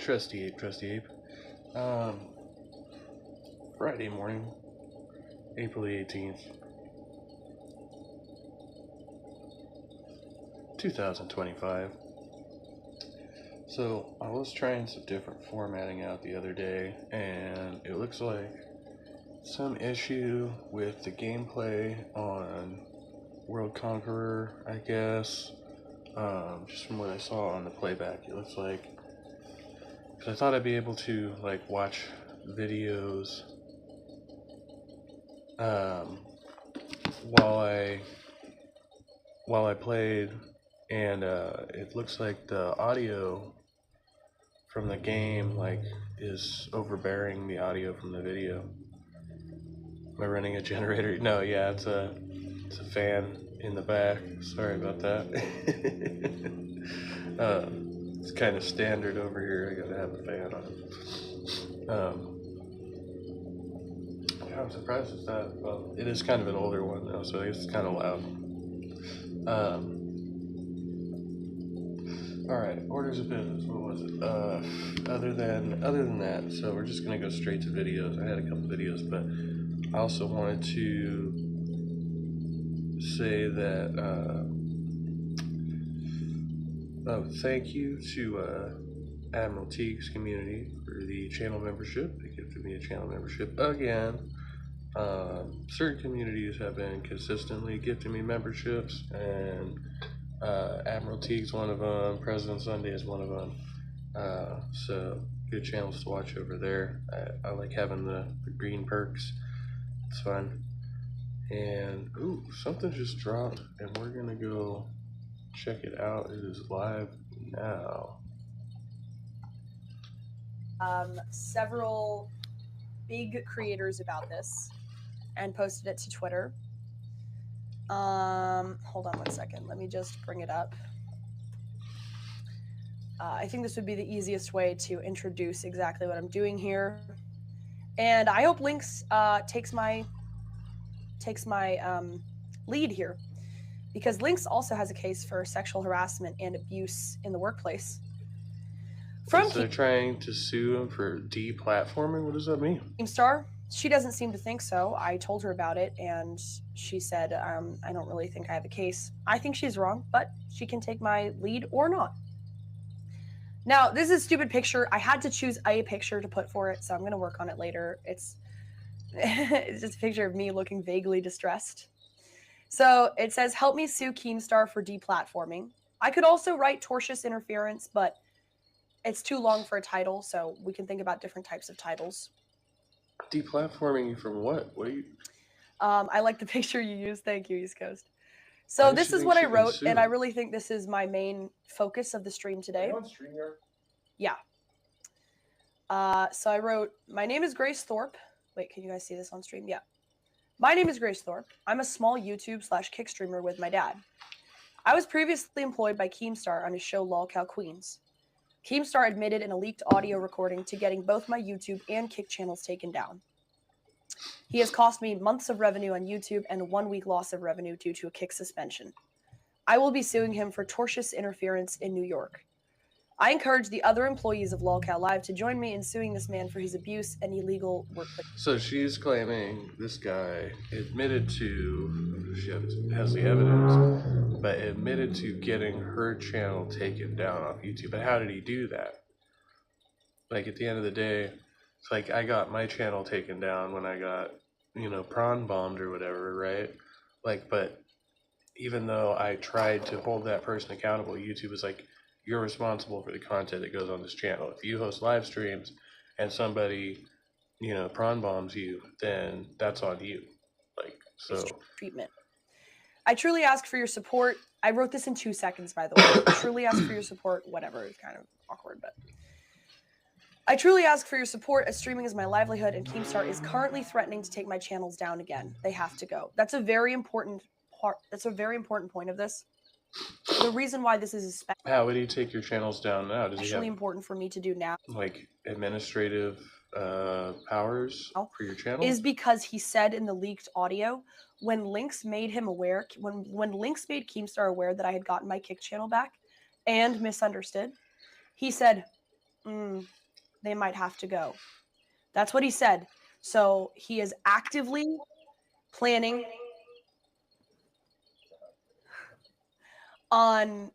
Trusty Ape. Friday morning, April the 18th, 2025. So, I was trying some different formatting out the other day, and it looks like some issue with the gameplay on World Conqueror, I guess. Just from what I saw on the playback, it looks like. Because I thought I'd be able to, like, watch videos while I played, and it looks like the audio from the game like is overbearing the audio from the video. Am I running a generator? No, yeah, it's a fan in the back. Sorry about that. It's kind of standard over here. I gotta have a fan on. Yeah, I'm surprised it's that. Well, it is kind of an older one though, so it's kind of loud. All right, orders of business. What was it? Other than that, so we're just gonna go straight to videos. I had a couple videos, but I also wanted to say that thank you to Admiral Teague's community for the channel membership. They gifted me a channel membership again. Certain communities have been consistently gifting me memberships, and Admiral Teague's one of them. President Sunday is one of them. So good channels to watch over there. I like having the green perks. It's fun. And ooh, something just dropped, and we're gonna go check it out. It is live now. Several big creators about this and posted it to Twitter. Hold on one second. Let me just bring it up. I think this would be the easiest way to introduce exactly what I'm doing here. And I hope Lynx takes my lead here, because Lynx also has a case for sexual harassment and abuse in the workplace. So they're trying to sue him for deplatforming? What does that mean? Keemstar, she doesn't seem to think so. I told her about it, and she said, I don't really think I have a case. I think she's wrong, but she can take my lead or not. Now, this is a stupid picture. I had to choose a picture to put for it, so I'm going to work on it later. It's just a picture of me looking vaguely distressed. So it says, help me sue Keemstar for deplatforming. I could also write tortious interference, but it's too long for a title, so we can think about different types of titles. Deplatforming you from what? What are you? I like the picture you used. Thank you, East Coast. So this is what I wrote, and I really think this is my main focus of the stream today. Are you on StreamYard? Yeah. So I wrote, my name is Grace Thorpe. Wait, can you guys see this on stream? Yeah. My name is Grace Thorpe. I'm a small YouTube/Kick streamer with my dad. I was previously employed by Keemstar on his show LolCal Queens. Keemstar admitted in a leaked audio recording to getting both my YouTube and Kick channels taken down. He has cost me months of revenue on YouTube and a 1-week loss of revenue due to a Kick suspension. I will be suing him for tortious interference in New York. I encourage the other employees of LolCal Live to join me in suing this man for his abuse and illegal workplace. So she's claiming this guy admitted to, she has the evidence, but admitted to getting her channel taken down off YouTube. But how did he do that? Like, at the end of the day, it's like I got my channel taken down when I got, prawn bombed or whatever, right? Like, but even though I tried to hold that person accountable, YouTube was like, you're responsible for the content that goes on this channel. If you host live streams and somebody, prawn bombs you, then that's on you. Like, so. Treatment. I truly ask for your support. I wrote this in 2 seconds, by the way. I truly ask for your support. Whatever, it's kind of awkward, but. I truly ask for your support, as streaming is my livelihood, and Keemstar is currently threatening to take my channels down again. They have to go. That's a very important part. That's a very important point of this. The reason why this is especially how would he take your channels down now? Does he have important for me to do now, like administrative powers for your channel? Is because he said in the leaked audio, when Lynx made him aware, when Lynx made Keemstar aware that I had gotten my Kick channel back and misunderstood, he said, they might have to go. That's what he said. So he is actively planning on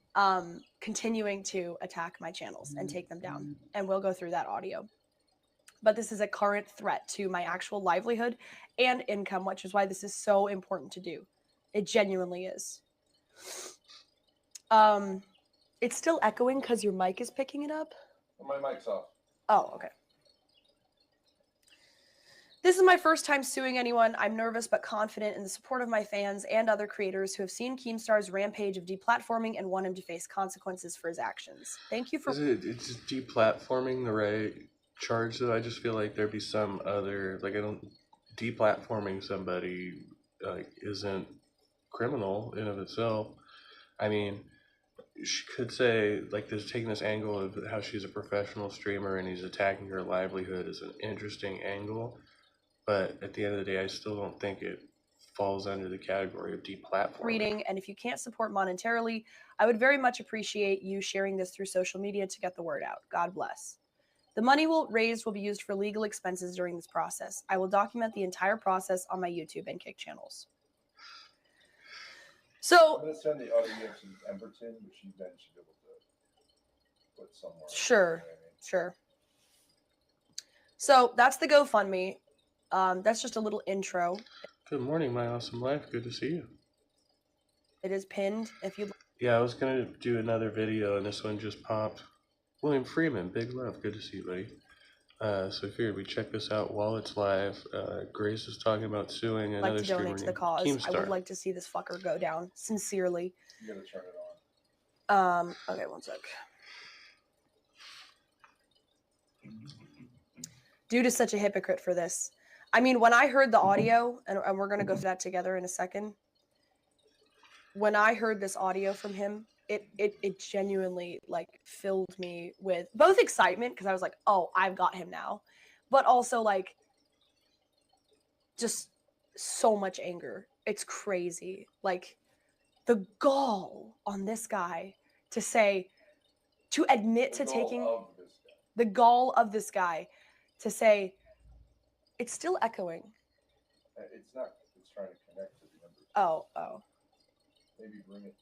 continuing to attack my channels and take them down. And we'll go through that audio. But this is a current threat to my actual livelihood and income, which is why this is so important to do. It genuinely is. It's still echoing because your mic is picking it up? My mic's off. Oh, okay. This is my first time suing anyone. I'm nervous but confident in the support of my fans and other creators who have seen Keemstar's rampage of deplatforming and want him to face consequences for his actions. Thank you for... It's deplatforming the right charge, though? I just feel like there'd be some other... Like, I don't... Deplatforming somebody, like, isn't criminal in of itself. I mean, she could say, like, this taking this angle of how she's a professional streamer and he's attacking her livelihood is an interesting angle. But at the end of the day, I still don't think it falls under the category of deplatforming. Reading, and if you can't support monetarily, I would very much appreciate you sharing this through social media to get the word out. God bless. The money raised will be used for legal expenses during this process. I will document the entire process on my YouTube and Kick channels. So, I'm going to send the audio to Emberton, which you then should be able to put somewhere. Sure, You know what I mean? sure. So that's the GoFundMe. That's just a little intro. Good morning, my awesome life. Good to see you. It is pinned. If you Yeah, I was going to do another video, and this one just popped. William Freeman, big love. Good to see you, buddy. So I figured we check this out while it's live. Grace is talking about suing another like to streamer donate to the named cause, Keemstar. I would like to see this fucker go down. Sincerely. You got to turn it on. Okay, one sec. Dude is such a hypocrite for this. I mean, when I heard the audio, and we're going to go through that together in a second. When I heard this audio from him, it genuinely, like, filled me with both excitement, because I was like, oh, I've got him now. But also, like, just so much anger. It's crazy. Like, the gall on this guy to say, to admit to taking... The gall of this guy to say, it's still echoing. It's not. It's trying to connect to the numbers. Oh. Maybe bring it.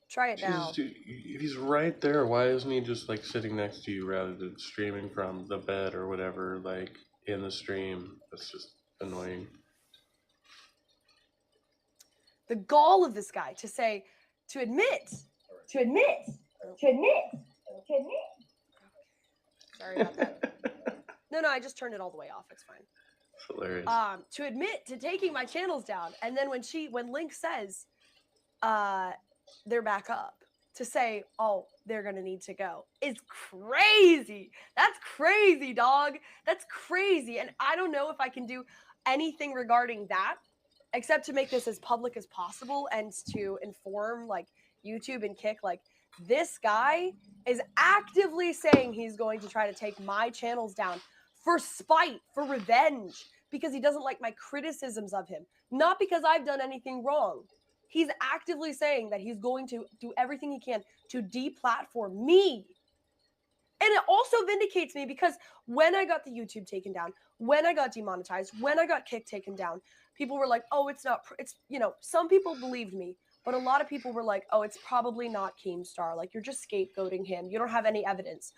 Try it now. Jesus, dude, if he's right there, why isn't he just, like, sitting next to you rather than streaming from the bed or whatever, like, in the stream? That's just annoying. The gall of this guy to say, to admit. Sorry about that. No, I just turned it all the way off. It's fine. It's hilarious. To admit to taking my channels down, and then when Link says, they're back up, to say, oh, they're gonna need to go, is crazy. That's crazy, dog. That's crazy. And I don't know if I can do anything regarding that, except to make this as public as possible and to inform, like, YouTube and Kick, like, this guy is actively saying he's going to try to take my channels down for spite, for revenge, because he doesn't like my criticisms of him, not because I've done anything wrong. He's actively saying that he's going to do everything he can to deplatform me. And it also vindicates me, because when I got the YouTube taken down, when I got demonetized, when I got Kick taken down, people were like, oh, it's not, some people believed me, but a lot of people were like, oh, it's probably not Keemstar. Like, you're just scapegoating him. You don't have any evidence.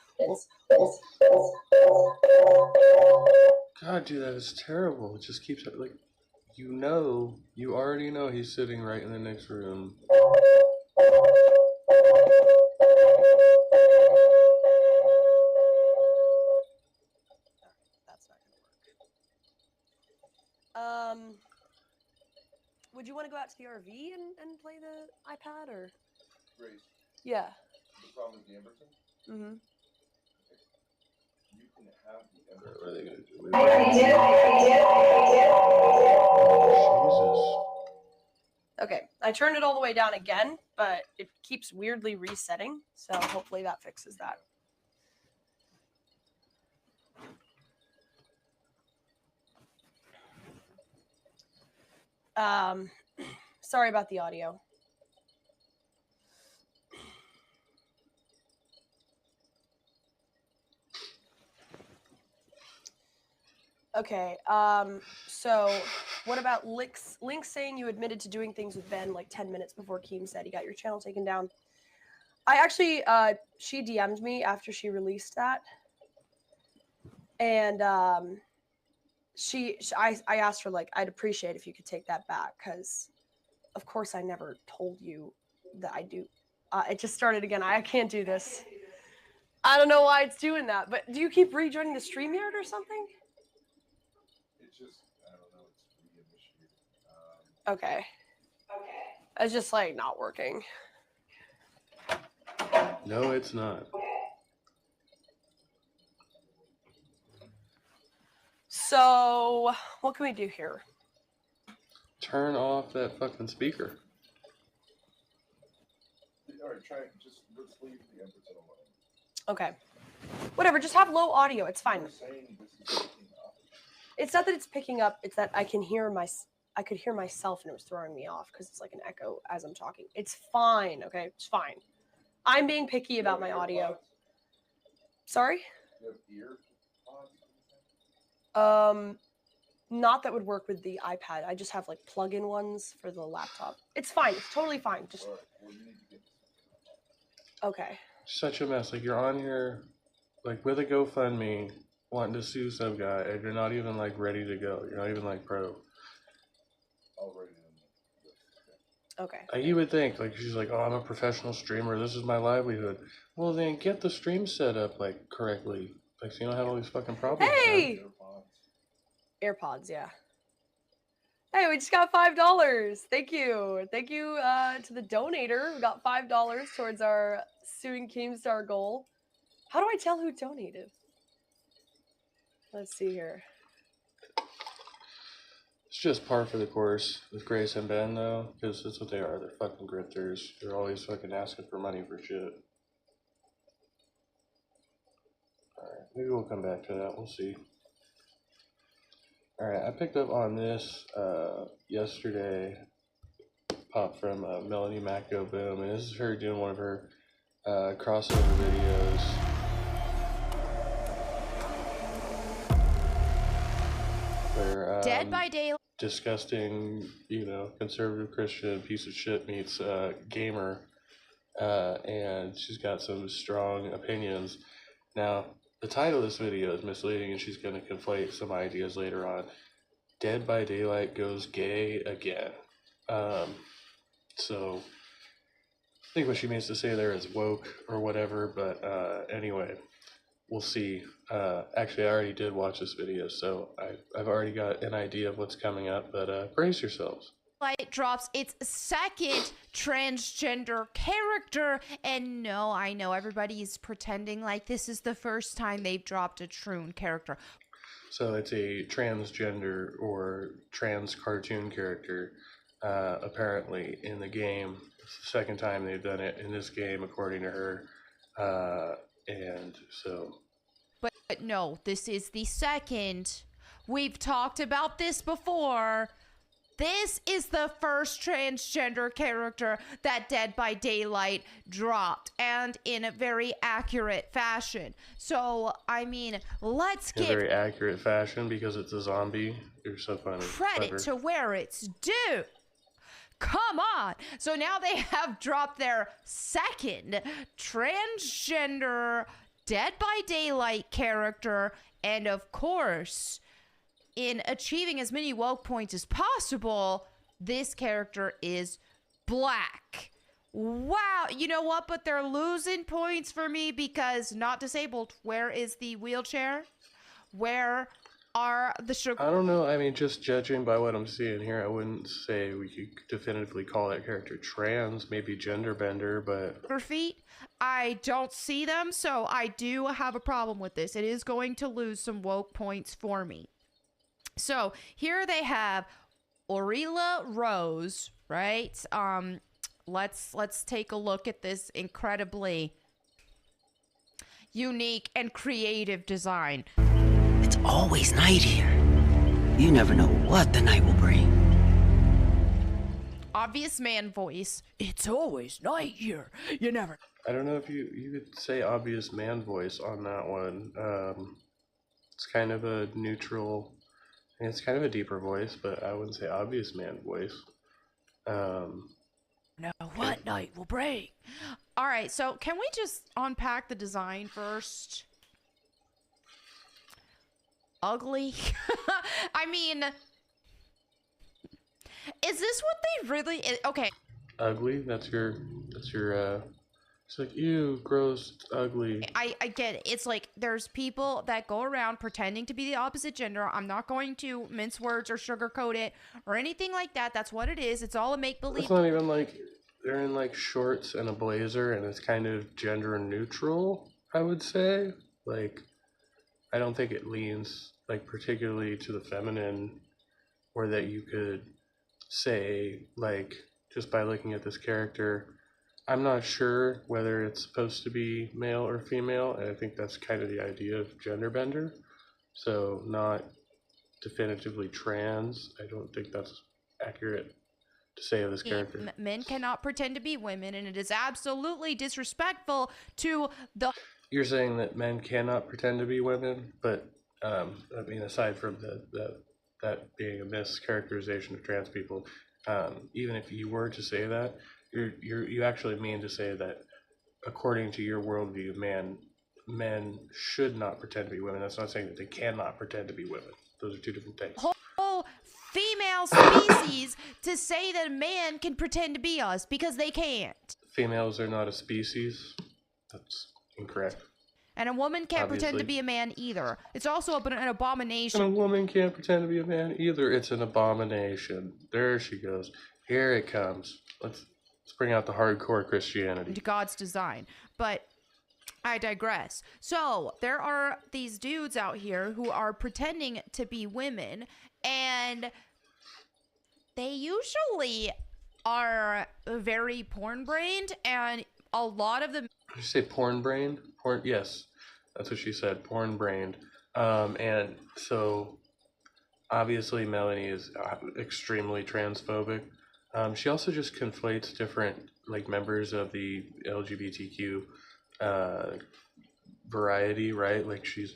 God, dude, that is terrible. It just keeps, like, you already know he's sitting right in the next room. That's not gonna work. Would you want to go out to the RV and play the iPad, or? Grace. Yeah. The problem is the Emberton. Mm-hmm. You can have the Emberton. What are they gonna do? Jesus. Okay, I turned it all the way down again, but it keeps weirdly resetting, so hopefully that fixes that. Sorry about the audio. Okay. So what about Link saying you admitted to doing things with Ben like 10 minutes before Keem said he got your channel taken down? I actually, she DM'd me after she released that, and I asked her like I'd appreciate if you could take that back because, of course, I never told you that I do. It just started again. I can't do this. I don't know why it's doing that, but do you keep rejoining the StreamYard or something? It's just, I don't know, it's reinitiated. Okay. It's just like not working. No, it's not. So, what can we do here? Turn off that fucking speaker. All right, let's leave the Emberton alone. Okay. Whatever, just have low audio. It's fine. You're saying this is picking up. It's not that it's picking up, it's that I could hear myself and it was throwing me off because it's like an echo as I'm talking. It's fine, okay? It's fine. I'm being picky about my audio. Sorry? You have ear pods? Not that would work with the iPad. I just have like plug-in ones for the laptop. It's fine. It's totally fine. Just All right, well, you need to get this. okay. Such a mess. Like, you're on here, like, with a GoFundMe, wanting to sue some guy, and you're not even, like, ready to go. You're not even, like, pro. Already. Okay. Like, you would think, like, she's like, oh, I'm a professional streamer. This is my livelihood. Well, then get the stream set up, like, correctly. Like, so you don't have all these fucking problems. Hey! AirPods. AirPods, yeah. Hey, we just got $5. Thank you. Thank you to the donator who got $5 towards our suing Keemstar goal. How do I tell who donated? Let's see here. It's just par for the course with Grace and Ben, though, because that's what they are. They're fucking grifters. They're always fucking asking for money for shit. Alright, maybe we'll come back to that. We'll see. Alright, I picked up on this yesterday. Pop from Melanie Mac Go Boom, and this is her doing one of her crossover videos. Where, Dead by Daylight. disgusting, you know, conservative Christian piece of shit meets gamer, and she's got some strong opinions. Now, the title of this video is misleading, and she's going to conflate some ideas later on. Dead by Daylight goes gay again. So, I think what she means to say there is woke or whatever, but anyway, we'll see. Actually, I already did watch this video, so I've already got an idea of what's coming up, but brace yourselves. Light drops its second transgender character, and no, I know everybody is pretending like this is the first time they've dropped a Troon character. So it's a transgender or trans cartoon character, apparently, in the game. It's the second time they've done it in this game, according to her. And so... But no, this is the second. We've talked about this before. This is the first transgender character that Dead by Daylight dropped, and in a very accurate fashion. So, I mean, let's in a give very accurate fashion, because it's a zombie. You're so funny. credit to where it's due. Come on. So now they have dropped their second transgender Dead by Daylight character, and of course, in achieving as many woke points as possible, this character is black. Wow, you know what? But they're losing points for me because not disabled. Where is the wheelchair? Where are the sugar? I don't know. I mean, just judging by what I'm seeing here, I wouldn't say we could definitively call that character trans, maybe gender bender, but... feet? I don't see them, so I do have a problem with this. It is going to lose some woke points for me. So here they have Orilla Rose, right? Let's take a look at this incredibly unique and creative design. It's always night here. You never know what the night will bring. Obvious man voice. It's always night here. You never. I don't know if you could say obvious man voice on that one. It's kind of a neutral And it's kind of a deeper voice, but I wouldn't say obvious man voice. Know what night will bring. All right, so can we just unpack the design first? Ugly. I mean, is this what they really? Okay. Ugly. That's your. It's like, ew, gross, it's ugly. I get it. It's like there's people that go around pretending to be the opposite gender. I'm not going to mince words or sugarcoat it or anything like that. That's what it is. It's all a make believe. It's not even like they're in like shorts and a blazer, and it's kind of gender neutral, I would say. Like, I don't think it leans like particularly to the feminine, or that you could say like just by looking at this character. I'm not sure whether it's supposed to be male or female, and I think that's kind of the idea of gender bender. So not definitively trans. I don't think that's accurate to say of this character. Men cannot pretend to be women, and it is absolutely disrespectful to the. You're saying that men cannot pretend to be women, but I mean, aside from that being a mischaracterization of trans people, even if you were to say that, you actually mean to say that according to your worldview, men should not pretend to be women. That's not saying that they cannot pretend to be women. Those are two different things. Whole female species to say that a man can pretend to be us because they can't. Females are not a species. That's incorrect. And a woman can't Obviously. pretend to be a man either. It's also an abomination. And a woman can't pretend to be a man either. It's an abomination. There she goes. Here it comes. Let's bring out the hardcore Christianity. To God's design. But I digress. So there are these dudes out here who are pretending to be women, and they usually are very porn-brained, and a lot of them. Did you say porn-brained? Porn? Yes, that's what she said. Porn-brained. And so obviously Melanie is extremely transphobic. She also just conflates different like members of the LGBTQ variety, right? Like she's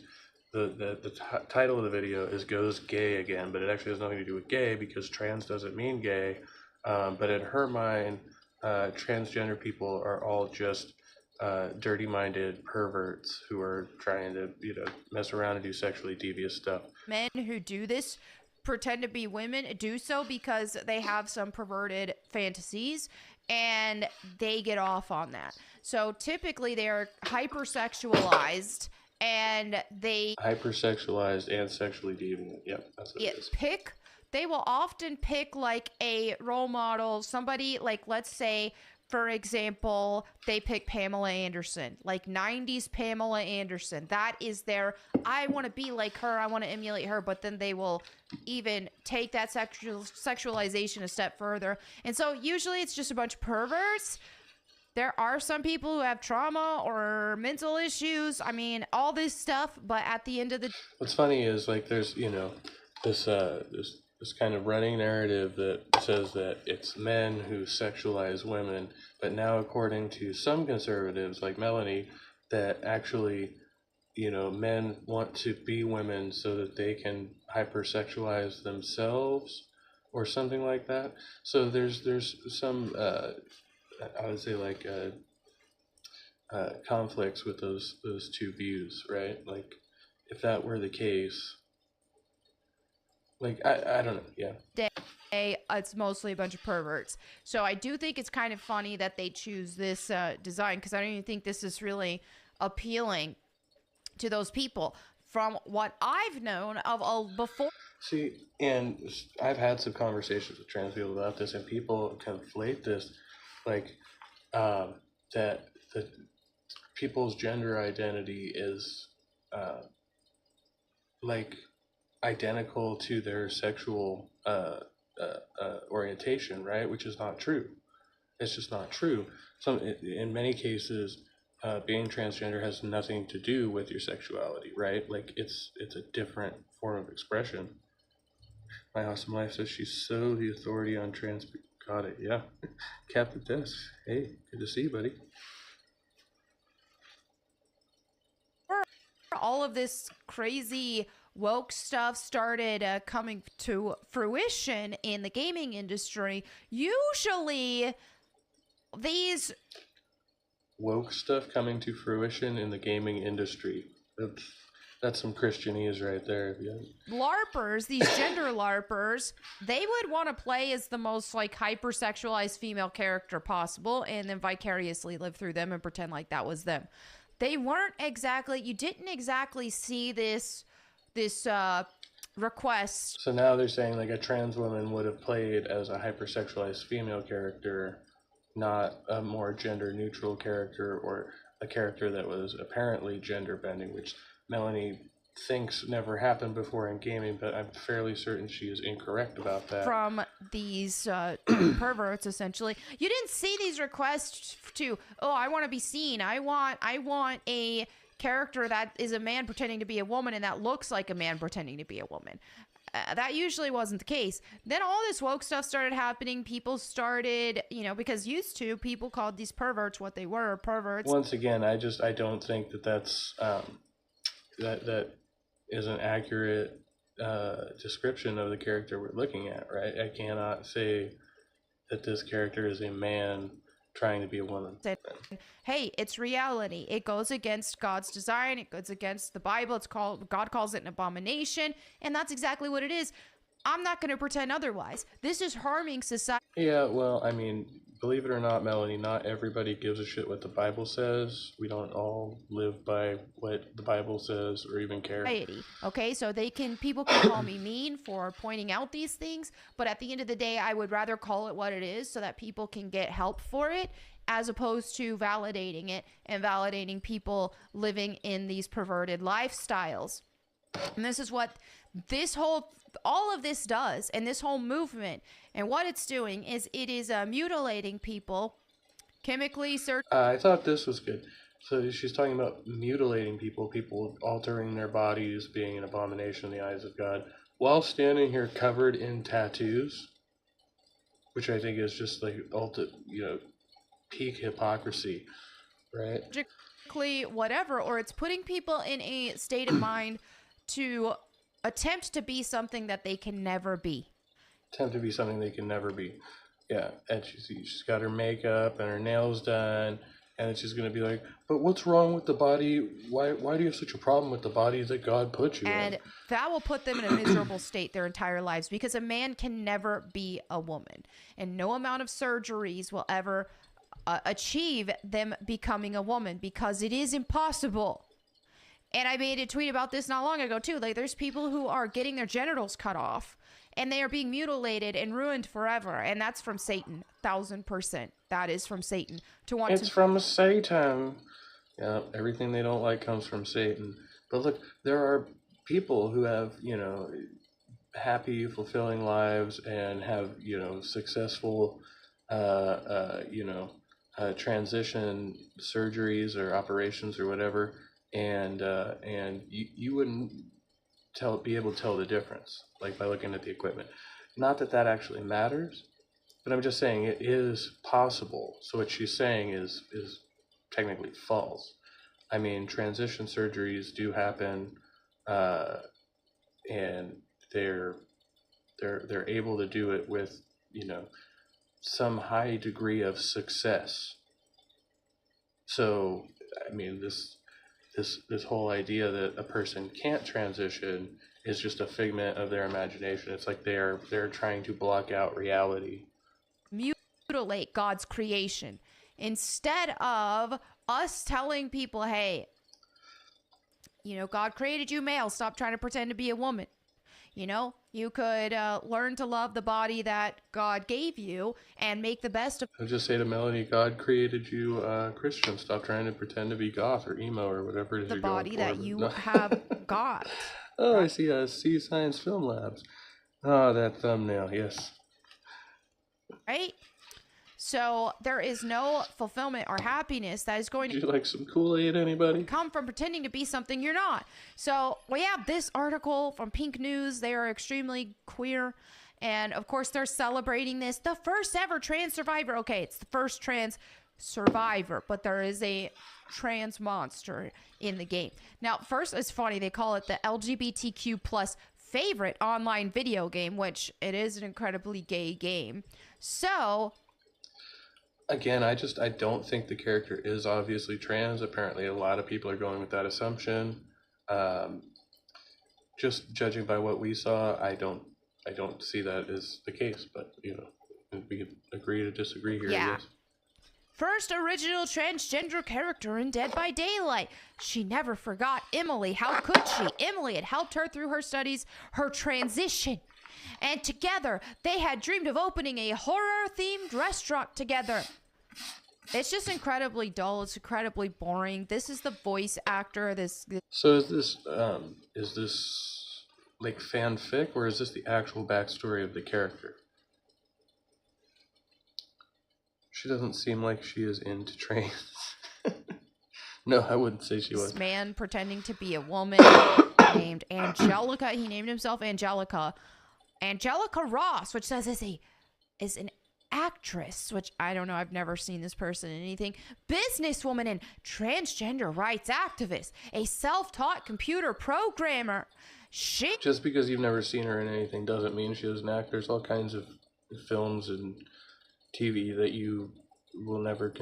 the title of the video is "Goes Gay Again," but it actually has nothing to do with gay because trans doesn't mean gay. But in her mind, transgender people are all just dirty-minded perverts who are trying to mess around and do sexually devious stuff. Men who do this pretend to be women do so because they have some perverted fantasies and they get off on that. So typically they are hypersexualized and they Hypersexualized and sexually deviant. Yep, that's what it is. They will often pick like a role model, somebody like, let's say, for example, they pick Pamela Anderson, like 90s Pamela Anderson. That is their, I want to be like her, I want to emulate her, but then they will even take that sexualization a step further. And so usually it's just a bunch of perverts. There are some people who have trauma or mental issues. I mean, all this stuff, but at the end of the... What's funny is like there's, this kind of running narrative that says that it's men who sexualize women, but now according to some conservatives like Melanie, that actually, men want to be women so that they can hypersexualize themselves or something like that. So there's some, I would say like conflicts with those two views, right? Like if that were the case, like, I don't know, yeah. Day, it's mostly a bunch of perverts. So I do think it's kind of funny that they choose this design because I don't even think this is really appealing to those people. From what I've known of before. See, and I've had some conversations with trans people about this, and people conflate this, like, that the people's gender identity is, like, identical to their sexual orientation, right? Which is not true. It's just not true. In many cases, being transgender has nothing to do with your sexuality, right? Like it's a different form of expression. My Awesome Life says she's so the authority on trans. Got it, yeah. Captain Tess, hey, good to see you, buddy. All of this crazy woke stuff started coming to fruition in the gaming industry, usually these Woke stuff coming to fruition in the gaming industry. That's some Christianese right there. Yeah. LARPers, these gender LARPers, they would want to play as the most like hypersexualized female character possible and then vicariously live through them and pretend like that was them. They weren't exactly, you didn't exactly see this request. So now they're saying like a trans woman would have played as a hypersexualized female character, not a more gender neutral character or a character that was apparently gender bending, which Melanie thinks never happened before in gaming, but I'm fairly certain she is incorrect about that. From these perverts, essentially. You didn't see these requests to, oh, I want to be seen. I want a character that is a man pretending to be a woman and that looks like a man pretending to be a woman. That usually wasn't the case. Then all this woke stuff started happening. People started, because used to, people called these perverts what they were, perverts. Once again, I don't think that's that is an accurate description of the character we're looking at, right? I cannot say that this character is a man trying to be a woman. Hey, it's reality. It goes against God's design. It goes against the Bible. God calls it an abomination, and that's exactly what it is. I'm not going to pretend otherwise. This is harming society. Yeah, well, I mean, believe it or not, Melanie, not everybody gives a shit what the Bible says. We don't all live by what the Bible says or even care. Okay, so people can call me mean for pointing out these things, but at the end of the day, I would rather call it what it is so that people can get help for it, as opposed to validating it and validating people living in these perverted lifestyles. And this is what all of this does, and this whole movement, and what it's doing is it is mutilating people, chemically I thought this was good. So she's talking about mutilating people altering their bodies, being an abomination in the eyes of God, while standing here covered in tattoos, which I think is just like peak hypocrisy, right? Whatever, or it's putting people in a state of mind to attempt to be something that they can never be. Yeah, and she's got her makeup and her nails done, and it's just going to be like, but what's wrong with the body? Why do you have such a problem with the body that God put you in? And that will put them in a miserable state their entire lives, because a man can never be a woman, and no amount of surgeries will ever achieve them becoming a woman, because it is impossible. And I made a tweet about this not long ago too. Like, there's people who are getting their genitals cut off and they are being mutilated and ruined forever. And that's from Satan. 1000%. That is from Satan. It's from Satan. Yeah, everything they don't like comes from Satan. But look, there are people who have, happy, fulfilling lives and have, successful, transition surgeries or operations or whatever. And you wouldn't be able to tell the difference, like by looking at the equipment. Not that that actually matters, but I'm just saying it is possible. So what she's saying is technically false. I mean, transition surgeries do happen, and they're able to do it with some high degree of success. So I mean, this whole idea that a person can't transition is just a figment of their imagination. It's like they're trying to block out reality. Mutilate God's creation instead of us telling people, hey, God created you male. Stop trying to pretend to be a woman. You could learn to love the body that God gave you and make the best of. I'll just say to Melanie, God created you Christian. Stop trying to pretend to be goth or emo or whatever it is the you're going body for. that you have got. Oh, I see Science Film Labs. Oh, that thumbnail, yes. Right? So there is no fulfillment or happiness that is going to. Would you like some Kool-Aid, anybody? Come from pretending to be something you're not. So we have this article from Pink News. They are extremely queer. And of course, they're celebrating this. The first ever trans survivor. Okay, it's the first trans survivor, but there is a trans monster in the game. Now, first, it's funny, they call it the LGBTQ plus favorite online video game, which it is an incredibly gay game. So Again, I don't think the character is obviously trans. Apparently, a lot of people are going with that assumption. Just judging by what we saw, I don't see that as the case. But we could agree to disagree here. Yeah. I guess. first original transgender character in Dead by Daylight. She never forgot Emily. How could she? Emily had helped her through her studies, her transition. And together, they had dreamed of opening a horror-themed restaurant together. It's just incredibly dull. It's incredibly boring. This is the voice actor. So is this like fanfic, or is this the actual backstory of the character? She doesn't seem like she is into trains. No, I wouldn't say she was. This man pretending to be a woman named Angelica. He named himself Angelica. Angelica Ross, which says is an actress, which I don't know. I've never seen this person in anything. Businesswoman and transgender rights activist. A self-taught computer programmer. Just because you've never seen her in anything doesn't mean she doesn't act. There's all kinds of films and TV that you will never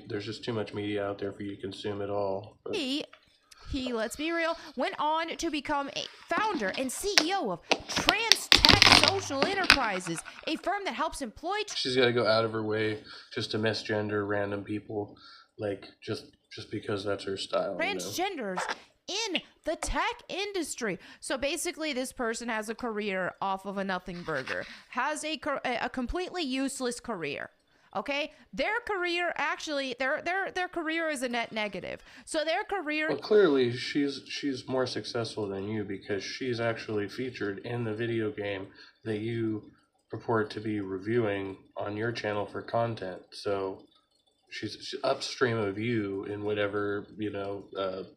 there's just too much media out there for you to consume it all. But he, let's be real, went on to become a founder and CEO of Trans Tech Social Enterprises, a firm that helps employ... She's got to go out of her way just to misgender random people, like, just because that's her style. Transgenders in the tech industry. So basically, this person has a career off of a nothing burger, has a completely useless career. Okay, their career actually, their career is a net negative. So their career. Well, clearly she's more successful than you because she's actually featured in the video game that you purport to be reviewing on your channel for content. So she's upstream of you in whatever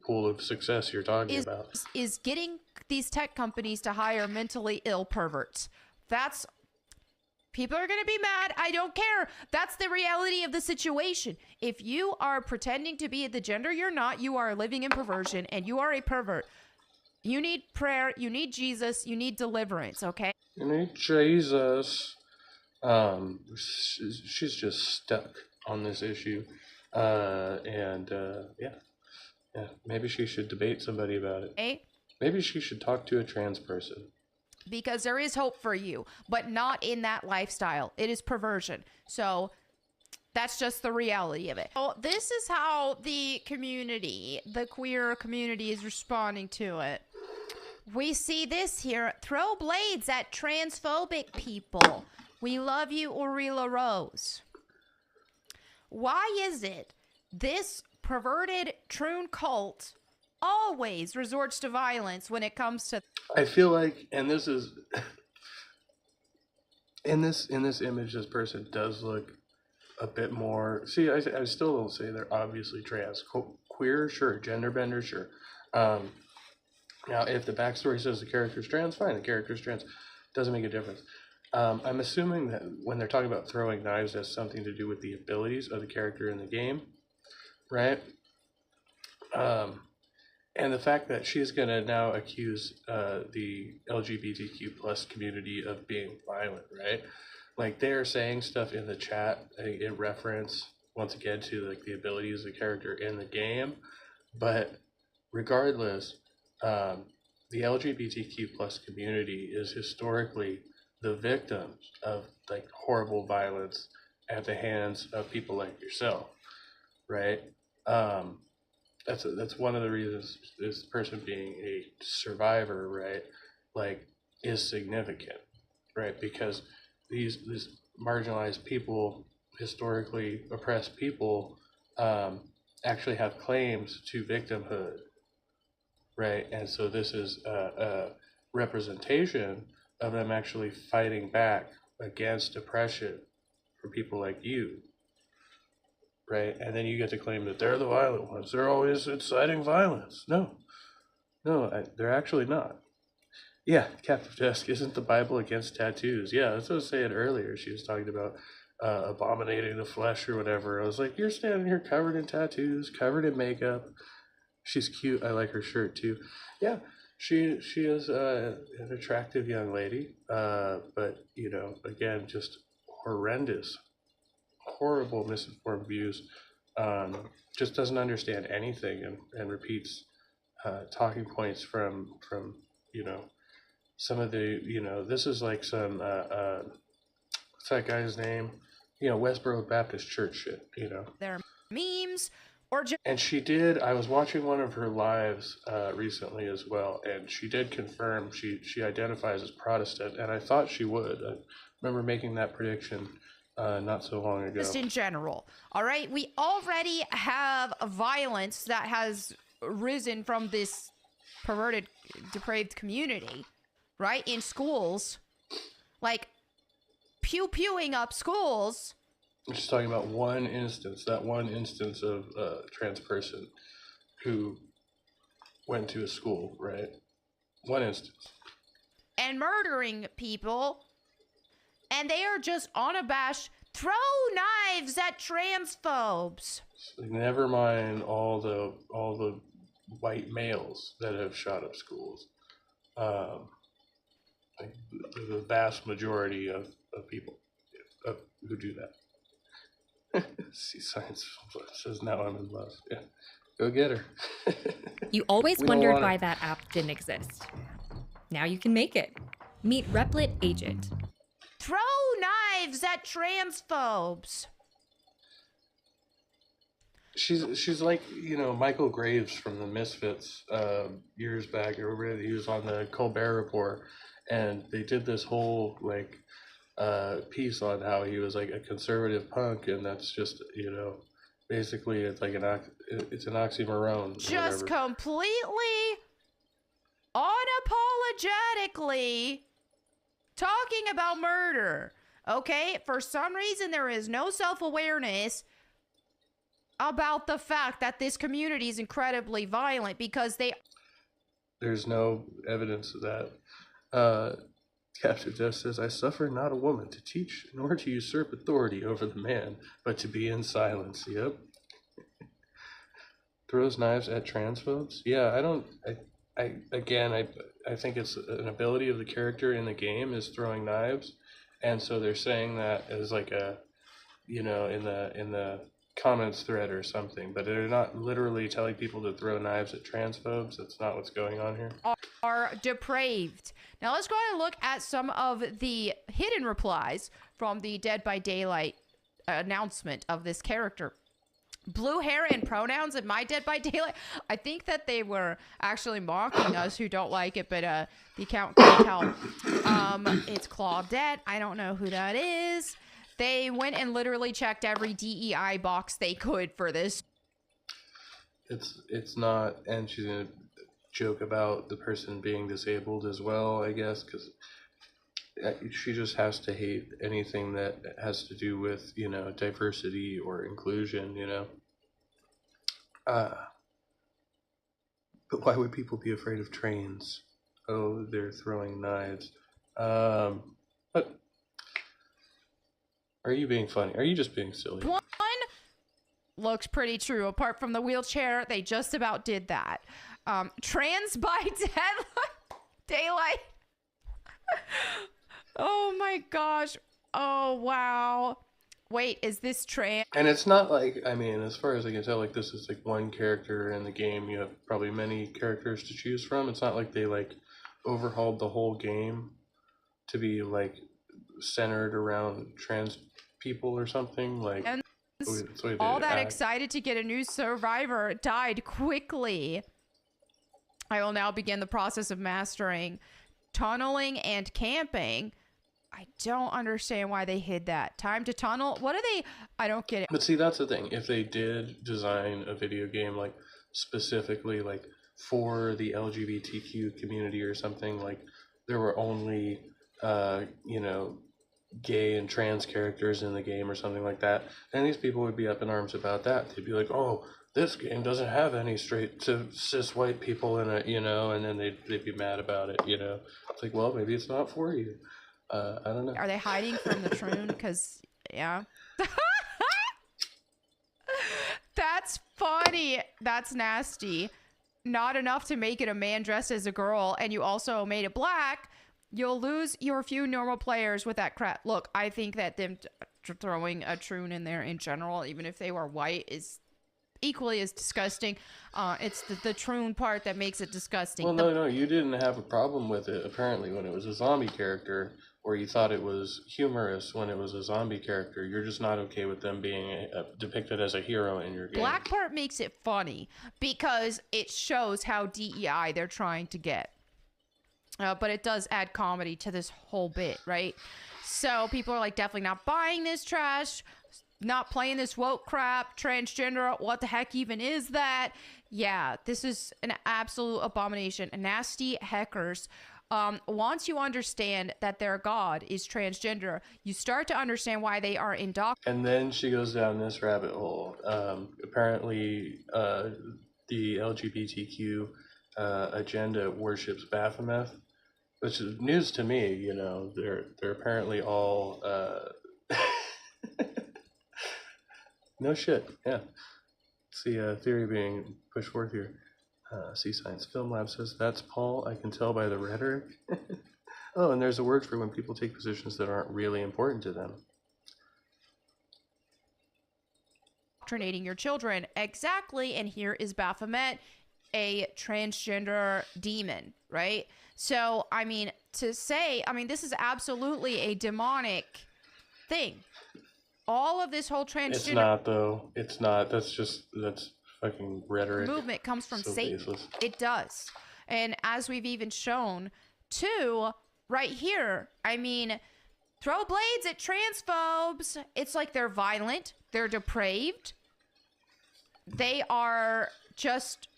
pool of success you're talking about. Is getting these tech companies to hire mentally ill perverts. People are going to be mad. I don't care. That's the reality of the situation. If you are pretending to be the gender you're not, you are living in perversion and you are a pervert. You need prayer. You need Jesus. You need deliverance, okay? You need Jesus. She's just stuck on this issue. Yeah, maybe she should debate somebody about it. Okay? Maybe she should talk to a trans person. Because there is hope for you, but not in that lifestyle. It is perversion. So that's just the reality of it. So this is how the community, the queer community, is responding to it. We see this here. Throw blades at transphobic people. We love you, Orilla Rose. Why is it this perverted troon cult always resorts to violence when it comes to... I feel like, and this is in this image, this person does look a bit more. See, I still don't say they're obviously trans. Queer, sure. Gender bender, sure. Now, if the backstory says the character's trans, fine. The character's trans, doesn't make a difference. I'm assuming that when they're talking about throwing knives, that's something to do with the abilities of the character in the game, right? And the fact that she's going to now accuse the LGBTQ plus community of being violent, right? Like, they're saying stuff in the chat in reference, once again, to like the abilities of the character in the game. But regardless, the LGBTQ plus community is historically the victims of like horrible violence at the hands of people like yourself, right? That's one of the reasons this person being a survivor, right, like, is significant, right? Because these marginalized people, historically oppressed people, actually have claims to victimhood, right? And so this is a representation of them actually fighting back against oppression for people like you. Right, and then you get to claim that they're the violent ones. They're always inciting violence. No, they're actually not. Yeah, Captive Desk. Isn't the Bible against tattoos? Yeah, that's what I was saying earlier. She was talking about abominating the flesh or whatever. I was like, you're standing here covered in tattoos, covered in makeup. She's cute. I like her shirt too. Yeah, she is an attractive young lady. But you know, again, just horrendous, horrible, misinformed views. Just doesn't understand anything and repeats talking points from you know some of the this is like some what's that guy's name? Westboro Baptist Church shit. Their memes or just And she did. I was watching one of her lives recently as well, and she did confirm she identifies as Protestant, and I thought she would. I remember making that prediction not so long ago. in general. All right, we already have a violence that has risen from this perverted, depraved community, right? In schools, like pew-pewing up schools. She's talking about one instance, that one instance of a trans person who went to a school, right? One instance. And murdering people, and they are just unabashed. Throw knives at transphobes. Never mind all the white males that have shot up schools. Like the vast majority of people who do that. See, science says now I'm in love. Yeah, go get her. You always We don't wondered wanna- why that app didn't exist. Now you can make it. Meet Replit Agent. Throw knives at transphobes. She's like Michael Graves from the Misfits years back. He was on the Colbert Report, and they did this whole piece on how he was like a conservative punk, and that's just basically it's like it's an oxymoron. or Just whatever. completely, unapologetically talking about murder. Okay? For some reason, there is no self-awareness about the fact that this community is incredibly violent because There's no evidence of that. Captain Death says, I suffer not a woman to teach nor to usurp authority over the man, but to be in silence. Yep. Throws knives at transphobes? Yeah, I think it's an ability of the character in the game is throwing knives. And so they're saying that as like a, in the comments thread or something, but they're not literally telling people to throw knives at transphobes. That's not what's going on here. are depraved. Now let's go ahead and look at some of the hidden replies from the Dead by Daylight announcement of this character. Blue hair and pronouns in my Dead by Daylight. I think that they were actually mocking us who don't like it, but the account can't tell. It's Claudette. I don't know who that is. They went and literally checked every DEI box they could for this. It's not, and she's gonna joke about the person being disabled as well, I guess, because she just has to hate anything that has to do with diversity or inclusion. But why would people be afraid of trains? Oh, they're throwing knives. But are you being funny? Are you just being silly? One looks pretty true. Apart from the wheelchair, they just about did that. Trans by Daylight. Oh my gosh. Oh wow. Wait, is this trans? And it's not like, as far as I can tell, like this is like one character in the game. You have probably many characters to choose from. It's not like they overhauled the whole game to be centered around trans people or something. And that's the way they all that act. excited to get a new survivor died quickly. I will now begin the process of mastering tunneling and camping. I don't understand why they hid that. Time to tunnel? What are they? I don't get it. But see, that's the thing. If they did design a video game specifically for the LGBTQ community or something, there were only gay and trans characters in the game or something like that, then these people would be up in arms about that. They'd be like, oh, this game doesn't have any straight to cis white people in it, you know, and then they'd be mad about it, you know. It's like, well, maybe it's not for you. I don't know. Are they hiding from the troon? Because, yeah. That's funny. That's nasty. Not enough to make it a man dressed as a girl, and you also made it black. You'll lose your few normal players with that crap. Look, I think that them throwing a troon in there in general, even if they were white, is equally as disgusting. It's the troon part that makes it disgusting. Well, no, you didn't have a problem with it, apparently, when it was a zombie character, or you thought it was humorous when it was a zombie character. You're just not okay with them being depicted as a hero in your game. Black part makes it funny because it shows how DEI they're trying to get. But it does add comedy to this whole bit, right? So people are like, definitely not buying this trash, not playing this woke crap, transgender, what the heck even is that? Yeah, this is an absolute abomination. Nasty heckers. Once you understand that their god is transgender, you start to understand why they are indoctrinated. And then she goes down this rabbit hole. Apparently, the LGBTQ agenda worships Baphomet, which is news to me. You know, they're apparently all no shit. Yeah, it's the theory being pushed forth here. See Science Film Lab says that's Paul. I can tell by the rhetoric. Oh, and there's a word for when people take positions that aren't really important to them. Indoctrinating your children. Exactly. And here is Baphomet, a transgender demon, right? So, I mean, this is absolutely a demonic thing. All of this whole transgender... It's not, though. It's not. That's fucking rhetoric. Movement comes from So Satan. baseless. It does. And as we've even shown, too, right here, I mean, throw blades at transphobes. It's like they're violent. They're depraved. They are just...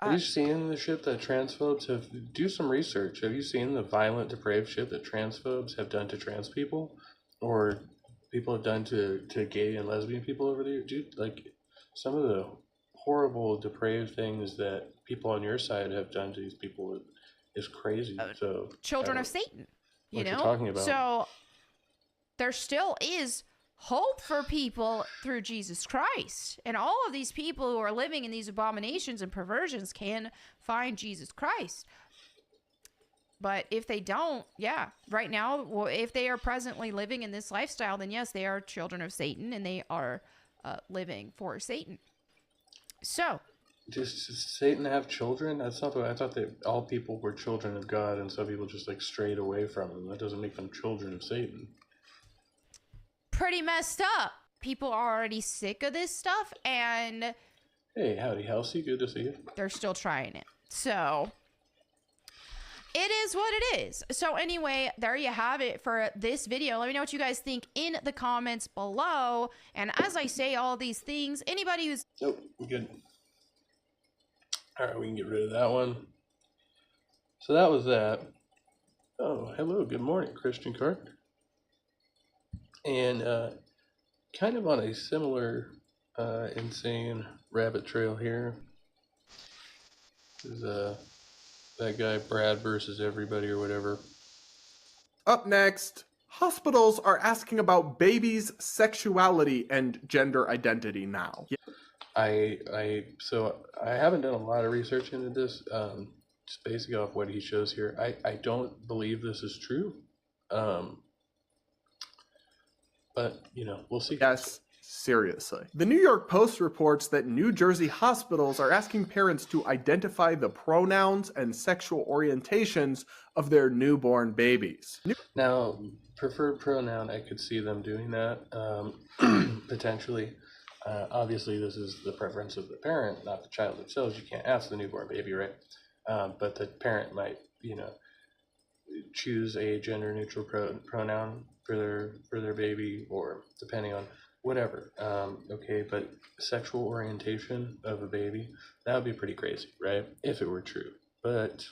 Have you seen the shit that transphobes have... Do some research. Have you seen the violent, depraved shit that transphobes have done to trans people? Or people have done to gay and lesbian people over there? Dude, like, some of the horrible, depraved things that people on your side have done to these people is crazy. So children of Satan, you know? What you're talking about. So there still is hope for people through Jesus Christ. And all of these people who are living in these abominations and perversions can find Jesus Christ. But if they don't, yeah, right now, well, if they are presently living in this lifestyle, then yes, they are children of Satan and they are living for Satan. So, does Satan have children? That's not the way. I thought that all people were children of God, and some people just like strayed away from him. That doesn't make them children of Satan. pretty messed up. People are already sick of this stuff, and Hey, howdy, Halsey. Good to see you. they're still trying it. So it is what it is. So anyway, there you have it for this video. Let me know what you guys think in the comments below. And as I say all these things, anybody who's... Nope, we're good. All right, we can get rid of that one. So that was that. Oh, hello, good morning, Christian Kirk. And kind of on a similar insane rabbit trail here is that guy Brad versus everybody or whatever. Up next, hospitals are asking about babies' sexuality and gender identity now. So I haven't done a lot of research into this, just basically off what he shows here. I don't believe this is true, but you know, we'll see. Yes, seriously. The New York Post reports that New Jersey hospitals are asking parents to identify the pronouns and sexual orientations of their newborn babies. Now, preferred pronoun, I could see them doing that, potentially. Obviously, this is the preference of the parent, not the child themselves. You can't ask the newborn baby, right? But the parent might, choose a gender-neutral pronoun for their baby, or depending on whatever. Okay, but sexual orientation of a baby, that would be pretty crazy, right? If it were true. But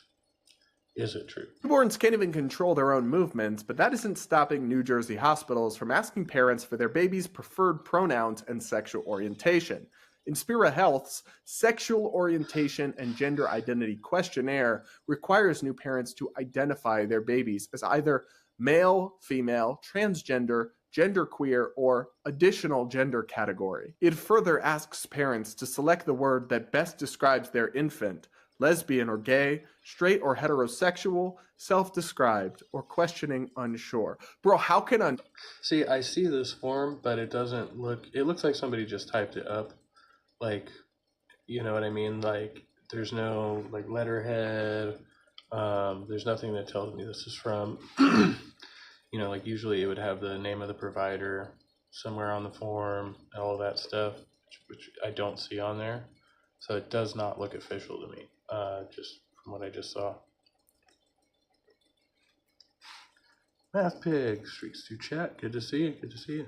is it true? Newborns can't even control their own movements, but that isn't stopping New Jersey hospitals from asking parents for their baby's preferred pronouns and sexual orientation. Inspira Health's Sexual Orientation and Gender Identity Questionnaire requires new parents to identify their babies as either male, female, transgender, genderqueer, or additional gender category. It further asks parents to select the word that best describes their infant: lesbian or gay, straight or heterosexual, self-described, or questioning unsure. Bro, how can See, I see this form, but it doesn't look, it looks like somebody just typed it up. Like, you know what I mean? Like, there's no, like, letterhead. There's nothing that tells me this is from, you know, like, usually it would have the name of the provider somewhere on the form, and all that stuff, which I don't see on there. So it does not look official to me, just from what I just saw. Math Pig streaks through chat. Good to see you. Good to see you.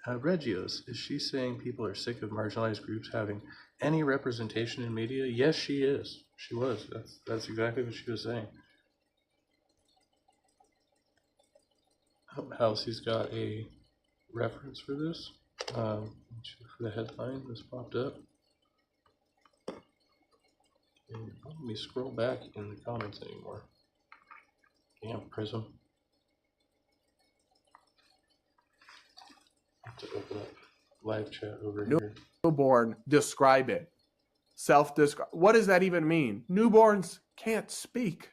Regios, is she saying people are sick of marginalized groups having any representation in media? Yes, she is. She was. That's exactly what she was saying. Halsey's got a reference for this. For the headline, this popped up. And let me scroll back in the comments anymore. Damn, Prism. To open up live chat over here. newborn describe it? Self-describe. What does that even mean? Newborns can't speak.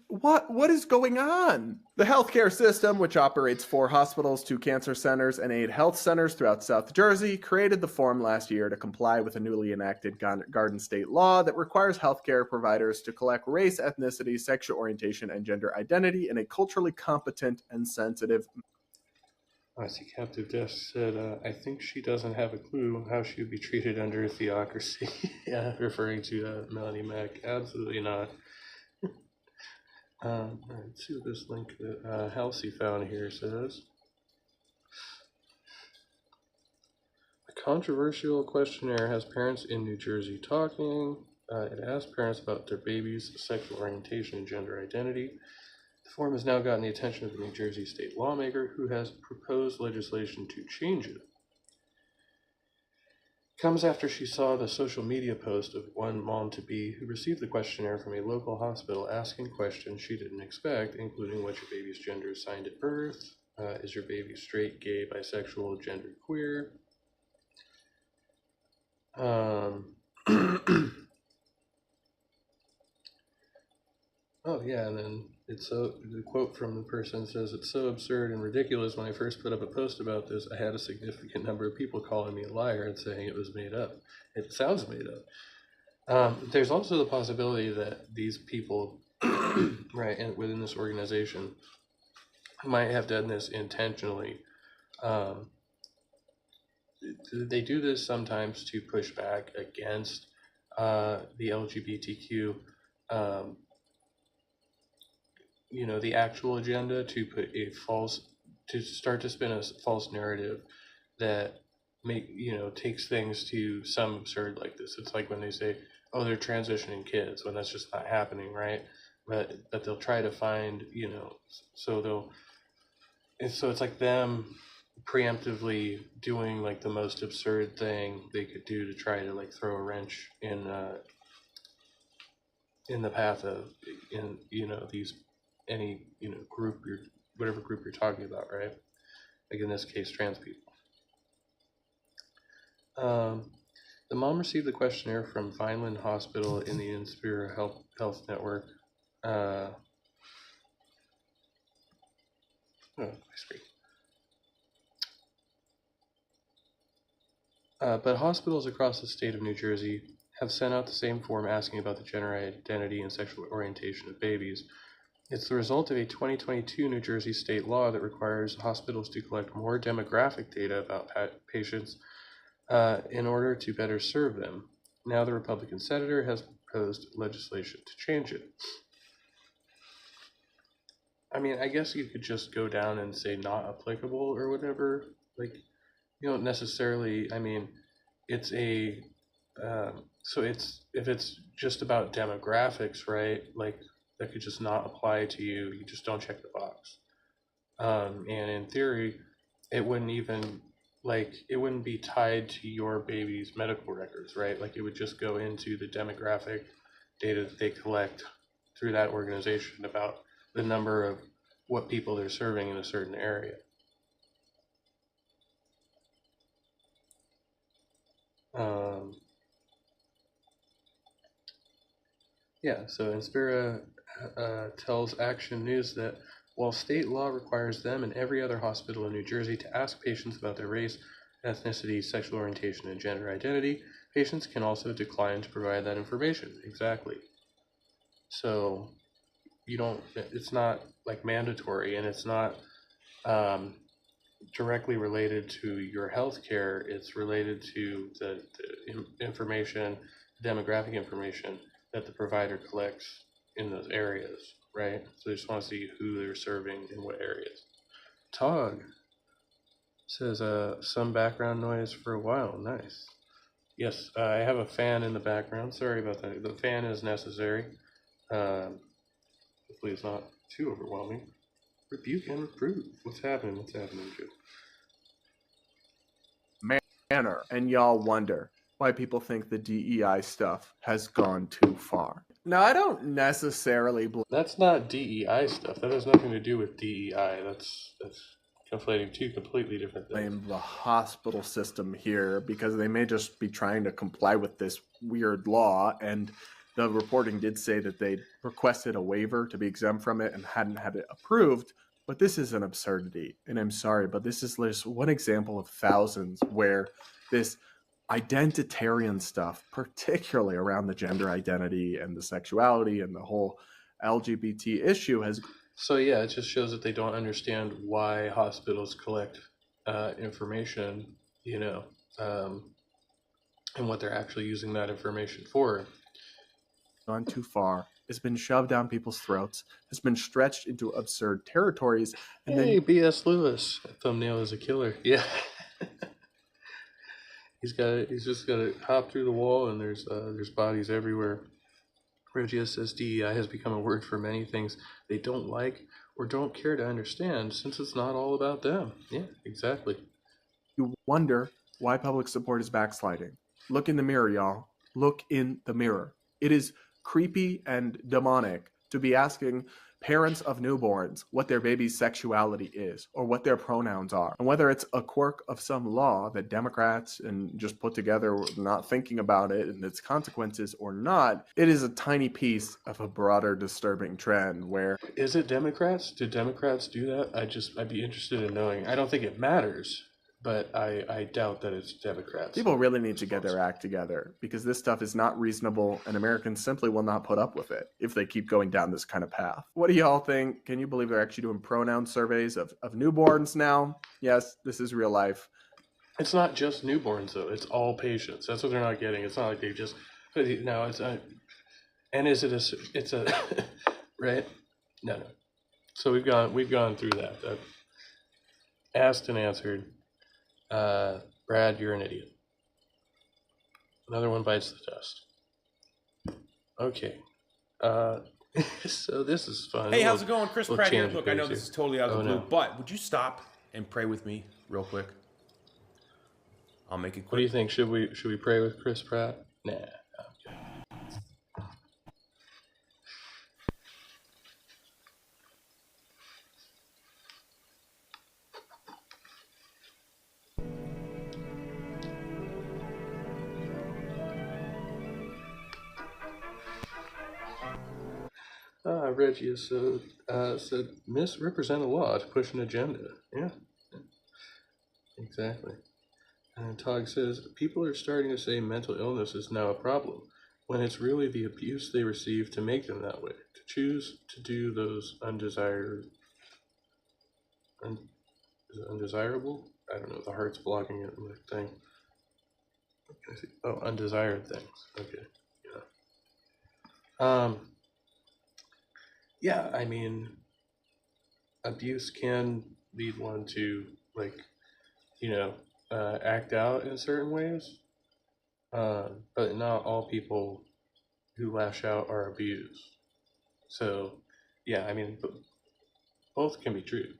What is going on? The healthcare system, which operates 4 hospitals, 2 cancer centers, and 8 health centers throughout South Jersey, created the form last year to comply with a newly enacted Garden State law that requires healthcare providers to collect race, ethnicity, sexual orientation, and gender identity in a culturally competent and sensitive. I see Captive Death said, I think she doesn't have a clue how she would be treated under a theocracy. Yeah, referring to Melanie Mack. Absolutely not. All right, let's see what this link that Halsey found here says. A controversial questionnaire has parents in New Jersey talking. It asks parents about their baby's sexual orientation and gender identity. The form has now gotten the attention of the New Jersey state lawmaker who has proposed legislation to change it. Comes after she saw the social media post of one mom-to-be who received the questionnaire from a local hospital asking questions she didn't expect, including what's your baby's gender assigned at birth, is your baby straight, gay, bisexual, gender queer. Oh yeah, and then the quote from the person says, "It's so absurd and ridiculous. When I first put up a post about this, I had a significant number of people calling me a liar and saying it was made up. It sounds made up." There's also the possibility that these people, right, and within this organization, might have done this intentionally. They do this sometimes to push back against the LGBTQ. The actual agenda, to start to spin a false narrative that takes things to some absurd like this. It's like when they say, oh, they're transitioning kids, when that's just not happening, right? But they'll try to find, so it's like them preemptively doing like the most absurd thing they could do to try to like throw a wrench in the path of any group, whatever group you're talking about, right? Like in this case, trans people. The mom received the questionnaire from Vineland Hospital in the Inspira Health Network. My screen. But hospitals across the state of New Jersey have sent out the same form asking about the gender identity and sexual orientation of babies. It's the result of a 2022 New Jersey state law that requires hospitals to collect more demographic data about patients in order to better serve them. Now the Republican senator has proposed legislation to change it. I mean, I guess you could just go down and say not applicable or whatever. Like, you don't necessarily, I mean, it's a, so if it's just about demographics, right? Like, that could just not apply to you. You just don't check the box. And in theory, it wouldn't even like it wouldn't be tied to your baby's medical records, right? Like it would just go into the demographic data that they collect through that organization about the number of what people they're serving in a certain area. Yeah, so Inspira tells Action News that while state law requires them and every other hospital in New Jersey to ask patients about their race, ethnicity, sexual orientation, and gender identity, patients can also decline to provide that information. Exactly. So you don't, it's not like mandatory, and it's not directly related to your health care. It's related to the information, demographic information that the provider collects in those areas, right? So they just want to see who they're serving in what areas. Tog says some background noise for a while. Nice. Yes, I have a fan in the background. Sorry about that. The fan is necessary. Hopefully it's not too overwhelming. Rebuke and reprove. What's happening? What's happening, Joe? Manner, and y'all wonder why people think the DEI stuff has gone too far. Now, I don't necessarily That's not DEI stuff. That has nothing to do with DEI. That's conflating two completely different things. blame the hospital system here because they may just be trying to comply with this weird law, and the reporting did say that they requested a waiver to be exempt from it and hadn't had it approved. But this is an absurdity, and I'm sorry, but this is just one example of thousands where this identitarian stuff, particularly around the gender identity and the sexuality and the whole LGBT issue, has. So yeah, it just shows that they don't understand why hospitals collect information, and what they're actually using that information for. Gone too far. It's been shoved down people's throats. Has been stretched into absurd territories. And Hey, then B.S. Lewis. Thumbnail is a killer. Yeah. He's just got to hop through the wall, and there's bodies everywhere. Regia says DEI has become a word for many things they don't like or don't care to understand, since it's not all about them. Yeah, exactly. you wonder why public support is backsliding. Look in the mirror, y'all. Look in the mirror. It is creepy and demonic to be asking parents of newborns what their baby's sexuality is or what their pronouns are. And whether it's a quirk of some law that Democrats and just put together not thinking about it and its consequences or not, it is a tiny piece of a broader disturbing trend where... Is it Democrats? Do Democrats do that? I'd be interested in knowing. I don't think it matters, but I doubt that it's Democrats. People really need to get their act together because this stuff is not reasonable and Americans simply will not put up with it if they keep going down this kind of path. What do y'all think? Can you believe they're actually doing pronoun surveys of newborns now? Yes, this is real life. It's not just newborns, though. It's all patients. That's what they're not getting. It's not like they just... No, it's... And is it a... It's a... Right? No. So we've gone through that. Asked and answered. Brad, you're an idiot. Another one bites the dust. Okay. So this is fun. Hey, how's it going? Chris Pratt here. change Look, I know pace this here. is totally out of the Oh, blue, no. but would you stop and pray with me real quick? I'll make it What do you quick. think? Should we pray with Chris Pratt? Nah. Okay. Reggie said misrepresent a law to push an agenda. Yeah, exactly. And Tog says people are starting to say mental illness is now a problem when it's really the abuse they receive to make them that way. To choose to do those undesirable. I don't know. The heart's blocking it. My thing. Can I see? Oh, undesired things. Okay. Yeah. Yeah, I mean, abuse can lead one to, like, act out in certain ways, but not all people who lash out are abused. So, yeah, I mean, both can be true.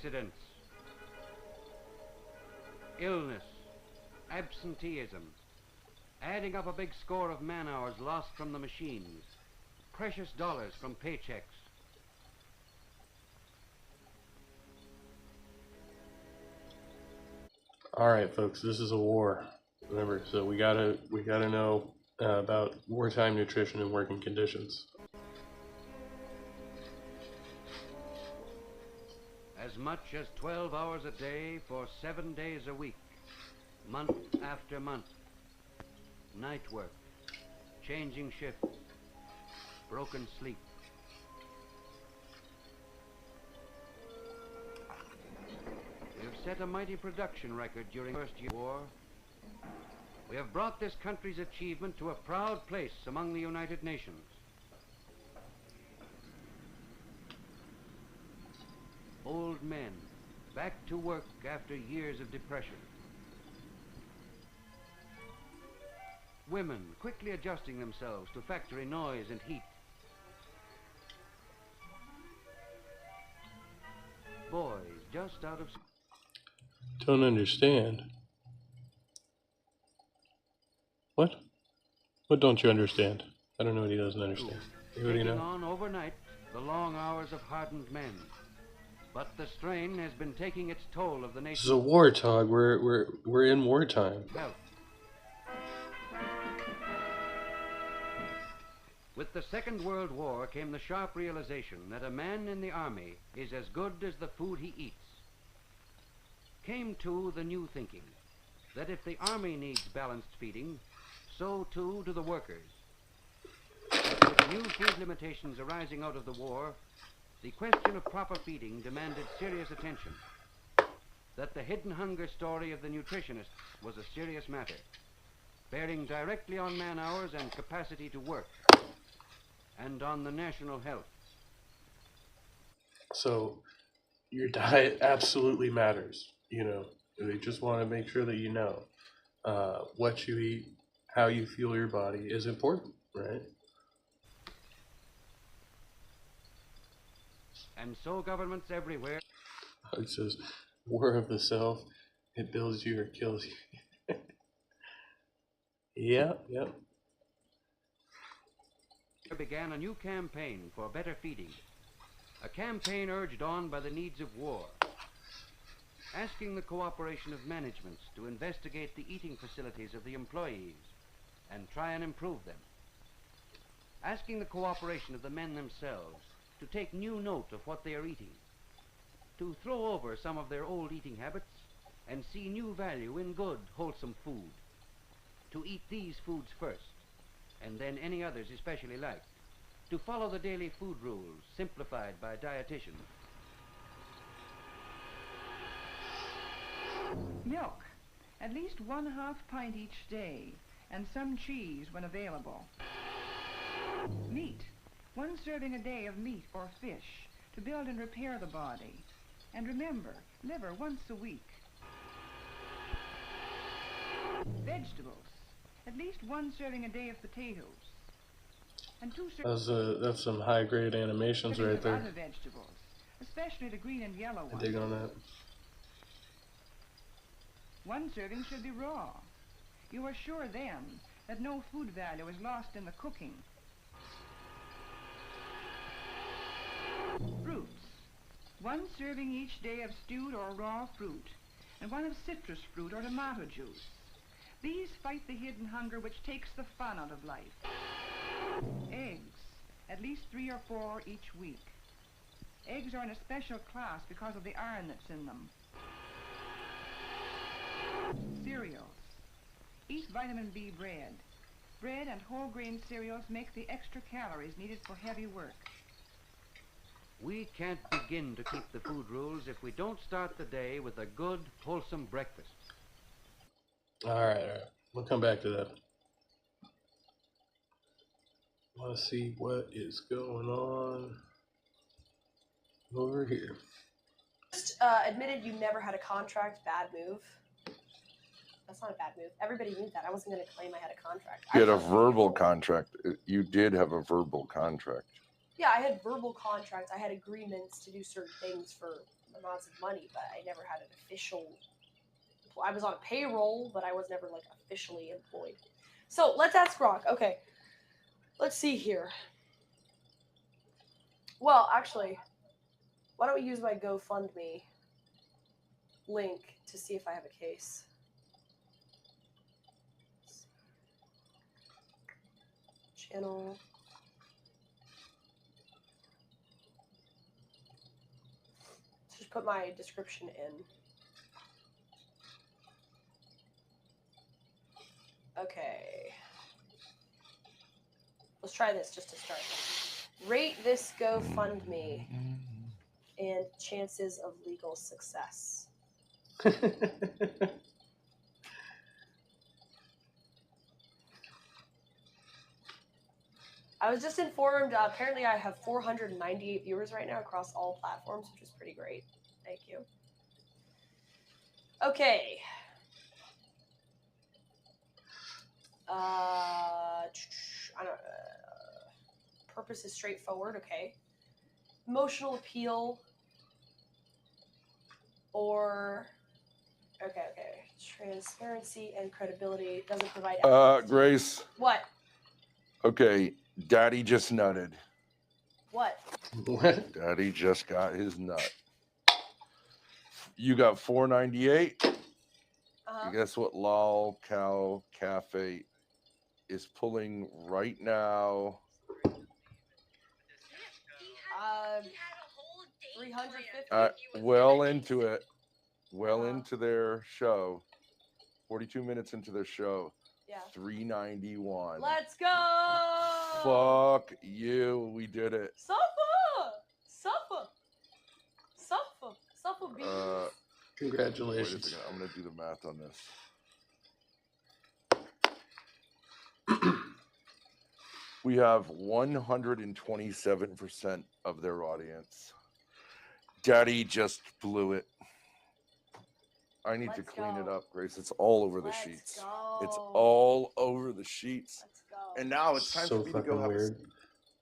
accidents, illness, absenteeism, adding up a big score of man-hours lost from the machines, precious dollars from paychecks. All right, folks, this is a war. Remember, so we gotta know about wartime nutrition and working conditions. As much as 12 hours a day for 7 days a week, month after month. Night work, changing shifts, broken sleep. We have set a mighty production record during the first year of war. We have brought this country's achievement to a proud place among the United Nations. Old men, back to work after years of depression. Women quickly adjusting themselves to factory noise and heat. Boys just out of... Don't understand. What? What don't you understand? I don't know what he doesn't understand. What do you taking know? on overnight the long hours of hardened men. But the strain has been taking its toll of the This nation's is a war, Tog. We're in wartime. health. With the Second World War came the sharp realization that a man in the army is as good as the food he eats. Came too the new thinking that if the army needs balanced feeding, so too do the workers. But with new food limitations arising out of the war, the question of proper feeding demanded serious attention. That the hidden hunger story of the nutritionists was a serious matter, bearing directly on man-hours and capacity to work, and on the national health. So, your diet absolutely matters. You know, they just want to make sure that you know what you eat, how you fuel your body is important, right? And so governments everywhere It says, war of the self, it builds you or kills you. Yep. began a new campaign for better feeding, a campaign urged on by the needs of war, asking the cooperation of managements to investigate the eating facilities of the employees and try and improve them, asking the cooperation of the men themselves to take new note of what they are eating, to throw over some of their old eating habits and see new value in good, wholesome food, to eat these foods first, and then any others especially liked, to follow the daily food rules simplified by dietitians. Milk, at least 1/2 pint each day, and some cheese when available. Meat, 1 serving a day of meat or fish to build and repair the body. And remember, liver once a week. Vegetables, at least 1 serving a day of potatoes. And 2 servings That's some high grade animations right of there. other vegetables, especially the green and yellow I ones. dig on that. 1 serving should be raw. You are sure then that no food value is lost in the cooking. Fruits. 1 serving each day of stewed or raw fruit, and 1 of citrus fruit or tomato juice. These fight the hidden hunger which takes the fun out of life. Eggs, at least 3 or 4 each week. Eggs are in a special class because of the iron that's in them. Cereals. Eat vitamin B bread. Bread and whole grain cereals make the extra calories needed for heavy work. We can't begin to keep the food rules if we don't start the day with a good, wholesome breakfast. All right. We'll come back to that. Want to see what is going on over here. Just admitted you never had a contract. Bad move. That's not a bad move. Everybody knew that. I wasn't going to claim I had a contract. You had I a thought- verbal contract. You did have a verbal contract. Yeah, I had verbal contracts. I had agreements to do certain things for amounts of money, but I never had an official. I was on payroll, but I was never like officially employed. So let's ask Grok. Okay, let's see here. Well, actually, why don't we use my GoFundMe link to see if I have a case? Channel. Just put my description in. Okay. Let's try this just to start. Rate this GoFundMe and chances of legal success. I was just informed, apparently I have 498 viewers right now across all platforms, which is pretty great. Thank you. Okay. I don't. Purpose is straightforward. Okay. Emotional appeal. Or. Okay. Transparency and credibility doesn't provide. Grace. What? Okay, Daddy just nutted. What? What? Daddy just got his nut. You got 498. Uh-huh. Guess what Lol Cow Cafe is pulling right now? 350. Well into it. Well Uh-huh. into their show. 42 minutes into their show. Yeah. 391. Let's go. Fuck you. We did it. Suffer beans. Congratulations. Wait a second. I'm going to do the math on this. We have 127% of their audience. Daddy just blew it. I need to clean it up, Grace. It's all over the sheets. It's all over the sheets. Let's go. And now it's time So for me to go fucking have weird.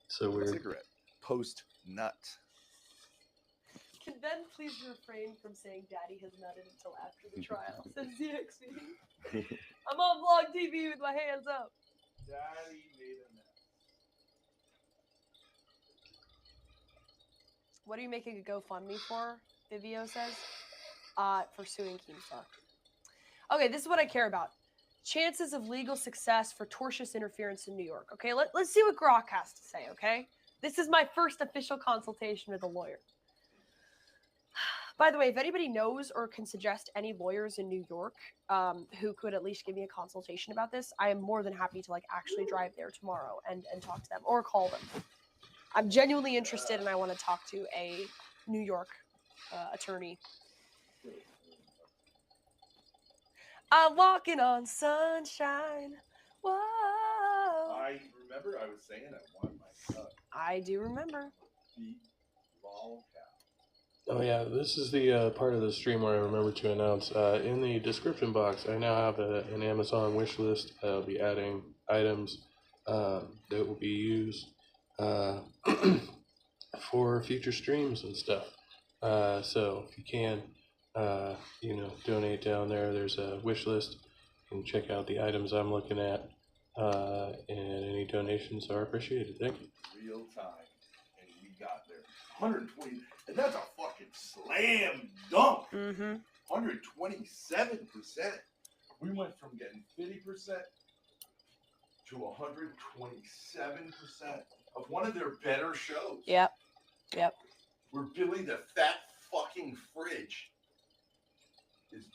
So a weird. cigarette. Post nut. Can Ben please refrain from saying Daddy has nutted until after the trial? Says ZXV. I'm on vlog TV with my hands up. Daddy made a mess. What are you making a GoFundMe for? Vivio says. For suing Keemstar. Okay, this is what I care about. Chances of legal success for tortious interference in New York. Okay, let's see what Grok has to say, okay? This is my first official consultation with a lawyer. By the way, if anybody knows or can suggest any lawyers in New York who could at least give me a consultation about this, I am more than happy to actually drive there tomorrow and talk to them or call them. I'm genuinely interested and I want to talk to a New York attorney. I'm walking on sunshine. Whoa. I remember I was saying I want my cup. I do remember. Beat lol cow. Oh yeah, this is the part of the stream where I remember to announce. In the description box, I now have an Amazon wish list. I'll be adding items that will be used for future streams and stuff. So if you can, donate down there. There's a wish list. You can check out the items I'm looking at, and any donations are appreciated. Thank you. Real time. And we got there. 120. And that's a fucking slam dunk. Mm-hmm. 127%. We went from getting 50% to 127% of one of their better shows. Yep. Where Billy the Fat fucking Fridge is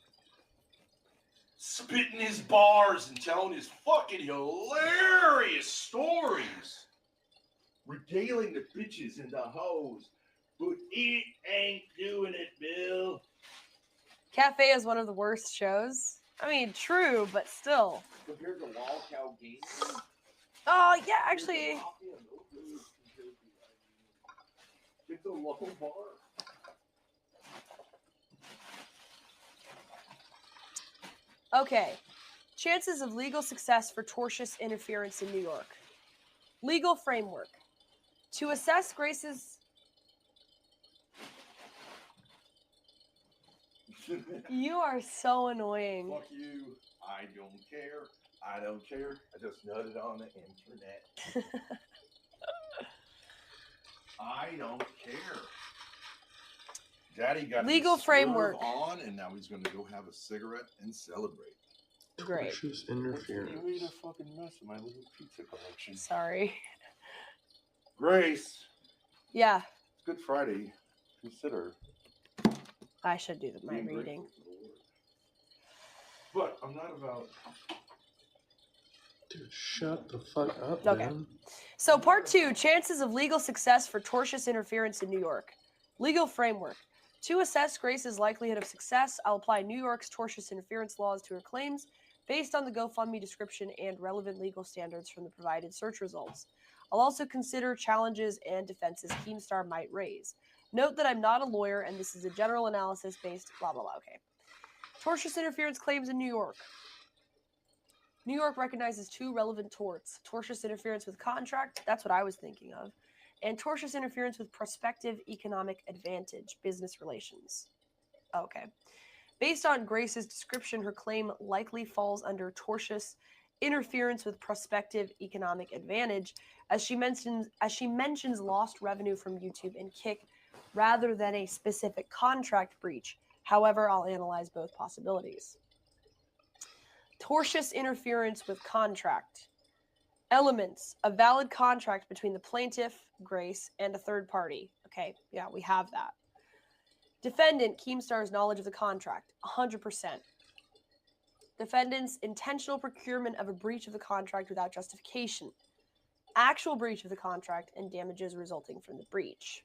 spitting his bars and telling his fucking hilarious stories. Regaling the bitches and the hoes. But it ain't doing it, Bill. Cafe is one of the worst shows. I mean, true, but still. Compared to Lol Cow Games. Oh, yeah, actually. It's a low bar. Okay. Chances of legal success for tortious interference in New York. Legal framework. To assess Grace's... You are so annoying. Fuck you. I don't care. I don't care. I just nutted on the internet. I don't care. Daddy got Legal his swerve framework. on, and now he's going to go have a cigarette and celebrate. Great. Tortious You interference. made a fucking mess of my little pizza collection. Sorry. Grace, Yeah, it's Good Friday. Consider I should do my being reading. grateful for the Lord. But I'm not about. Dude, shut the fuck up, Okay. man. So, part 2, chances of legal success for tortious interference in New York. Legal framework. To assess Grace's likelihood of success, I'll apply New York's tortious interference laws to her claims based on the GoFundMe description and relevant legal standards from the provided search results. I'll also consider challenges and defenses Keemstar might raise. Note that I'm not a lawyer and this is a general analysis based blah blah blah. Okay. Tortious interference claims in New York. New York recognizes 2 relevant torts: tortious interference with contract, that's what I was thinking of, and tortious interference with prospective economic advantage, business relations. Okay. Based on Grace's description, her claim likely falls under tortious interference with prospective economic advantage, as she mentions lost revenue from YouTube and Kick rather than a specific contract breach. However, I'll analyze both possibilities. Tortious interference with contract. Elements: a valid contract between the plaintiff, Grace, and a third party. Okay, yeah, we have that. Defendant, Keemstar's knowledge of the contract, 100%. Defendant's intentional procurement of a breach of the contract without justification. Actual breach of the contract and damages resulting from the breach.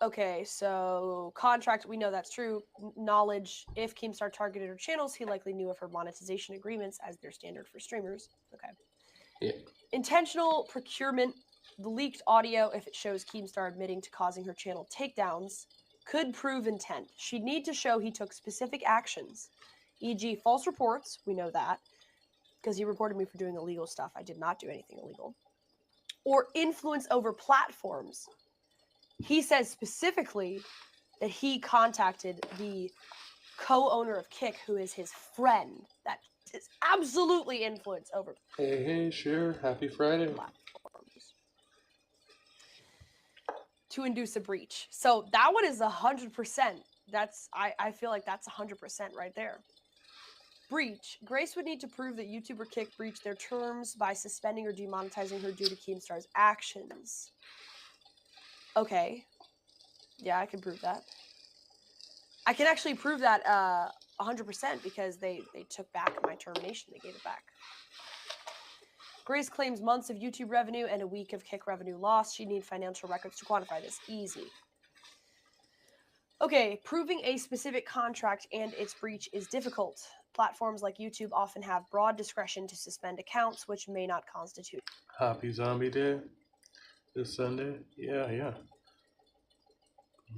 Okay, so contract, we know that's true. Knowledge, if Keemstar targeted her channels, he likely knew of her monetization agreements as their standard for streamers. Okay. Yeah. Intentional procurement, the leaked audio, if it shows Keemstar admitting to causing her channel takedowns, could prove intent. She'd need to show he took specific actions, e.g. false reports, we know that, because he reported me for doing illegal stuff. I did not do anything illegal. Or influence over platforms. He says specifically that he contacted the co-owner of Kick, who is his friend. That is absolutely influence over Hey, sure. Happy Friday. platforms to induce a breach. So that one is 100%. That's I feel like that's 100% right there. Breach. Grace would need to prove that YouTube or Kick breached their terms by suspending or demonetizing her due to Keemstar's actions. Okay. Yeah, I can prove that. I can actually prove that 100% because they took back my termination. They gave it back. Grace claims months of YouTube revenue and a week of Kick revenue lost. She'd need financial records to quantify this. Easy. Okay, proving a specific contract and its breach is difficult. Platforms like YouTube often have broad discretion to suspend accounts, which may not constitute. Happy Zombie Day this Sunday. Yeah.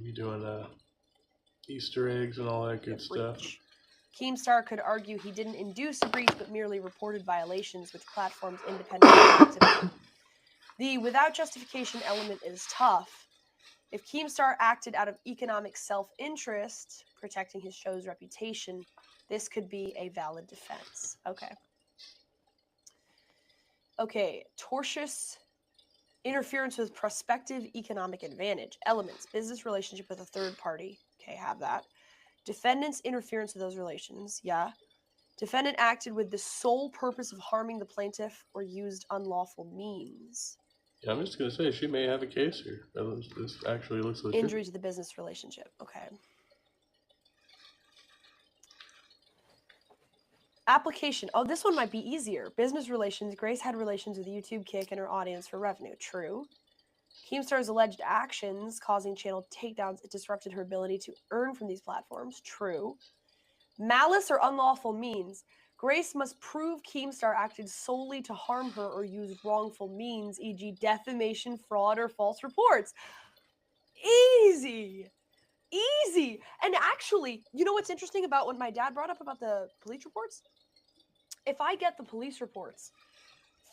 We doing Easter eggs and all that good stuff. Keemstar could argue he didn't induce a breach, but merely reported violations, which platforms independently acted on. The without justification element is tough. If Keemstar acted out of economic self-interest, protecting his show's reputation, this could be a valid defense. Okay, tortious interference with prospective economic advantage. Elements: business relationship with a third party. Okay, have that. Defendant's interference with those relations. Yeah. Defendant acted with the sole purpose of harming the plaintiff or used unlawful means. Yeah, I'm just gonna say she may have a case here. This actually looks legit. Injury to the business relationship. Okay. Application. Oh, this one might be easier. Business relations. Grace had relations with YouTube, Kick, and her audience for revenue. True. Keemstar's alleged actions causing channel takedowns disrupted her ability to earn from these platforms. True. Malice or unlawful means. Grace must prove Keemstar acted solely to harm her or used wrongful means, e.g. defamation, fraud, or false reports. Easy. Easy. And actually, you know what's interesting about what my dad brought up about the police reports? If I get the police reports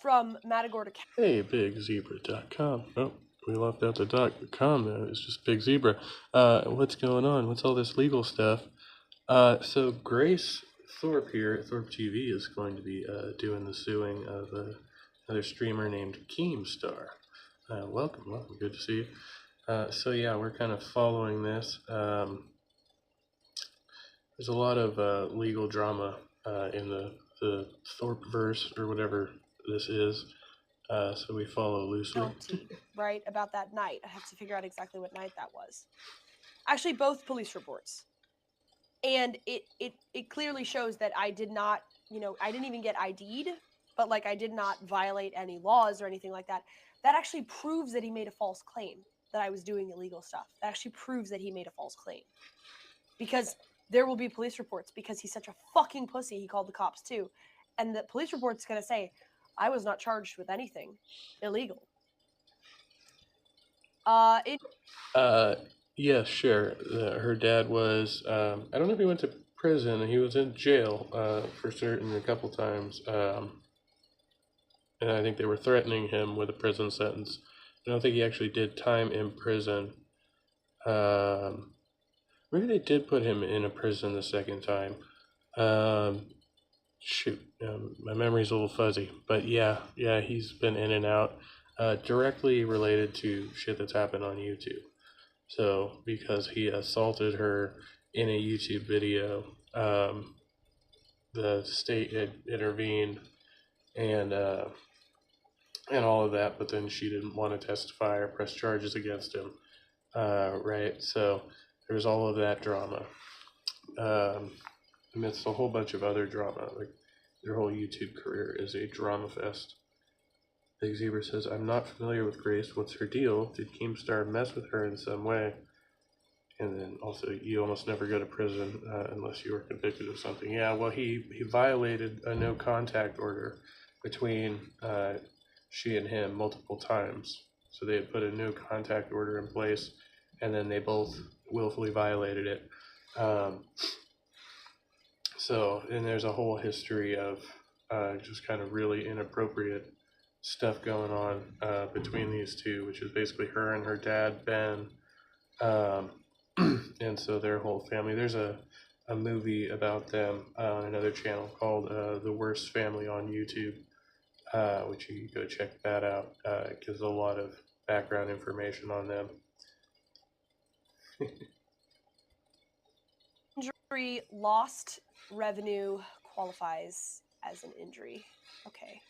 from Matagorda County. Hey, bigzebra.com. Oh, We left out the duck. Come, it's just Big Zebra. What's going on? What's all this legal stuff? So Grace Thorpe here at Thorpe TV is going to be doing the suing of another streamer named Keemstar. Welcome. Good to see you. So yeah, we're kind of following this. There's a lot of legal drama in the Thorpe verse or whatever this is. So we follow loosely. Guilty, right, about that night. I have to figure out exactly what night that was. Actually, both police reports. And it clearly shows that I did not, I didn't even get ID'd, but like I did not violate any laws or anything like that. That actually proves that he made a false claim, that I was doing illegal stuff. That actually proves that he made a false claim. Because there will be police reports because he's such a fucking pussy. He called the cops too. And the police report's going to say, I was not charged with anything illegal. Yeah, sure. Her dad was, I don't know if he went to prison. He was in jail for certain a couple times. And I think they were threatening him with a prison sentence. I don't think he actually did time in prison. Maybe they did put him in a prison the second time. My memory's a little fuzzy. But yeah, he's been in and out directly related to shit that's happened on YouTube. So, because he assaulted her in a YouTube video, the state had intervened and all of that, but then she didn't want to testify or press charges against him, right? So, there's all of that drama, amidst a whole bunch of other drama. Like, their whole YouTube career is a drama fest. Big Zebra says, I'm not familiar with Grace. What's her deal? Did Keemstar mess with her in some way? And then also, you almost never go to prison unless you were convicted of something. Yeah, well, he violated a no contact order between she and him multiple times. So they had put a no contact order in place, and then they both willfully violated it. And there's a whole history of just kind of really inappropriate stuff going on between these two, which is basically her and her dad, Ben. And so their whole family. There's a movie about them on another channel called The Worst Family on YouTube, which you can go check that out. It gives a lot of background information on them. Injury, lost revenue qualifies as an injury. Okay.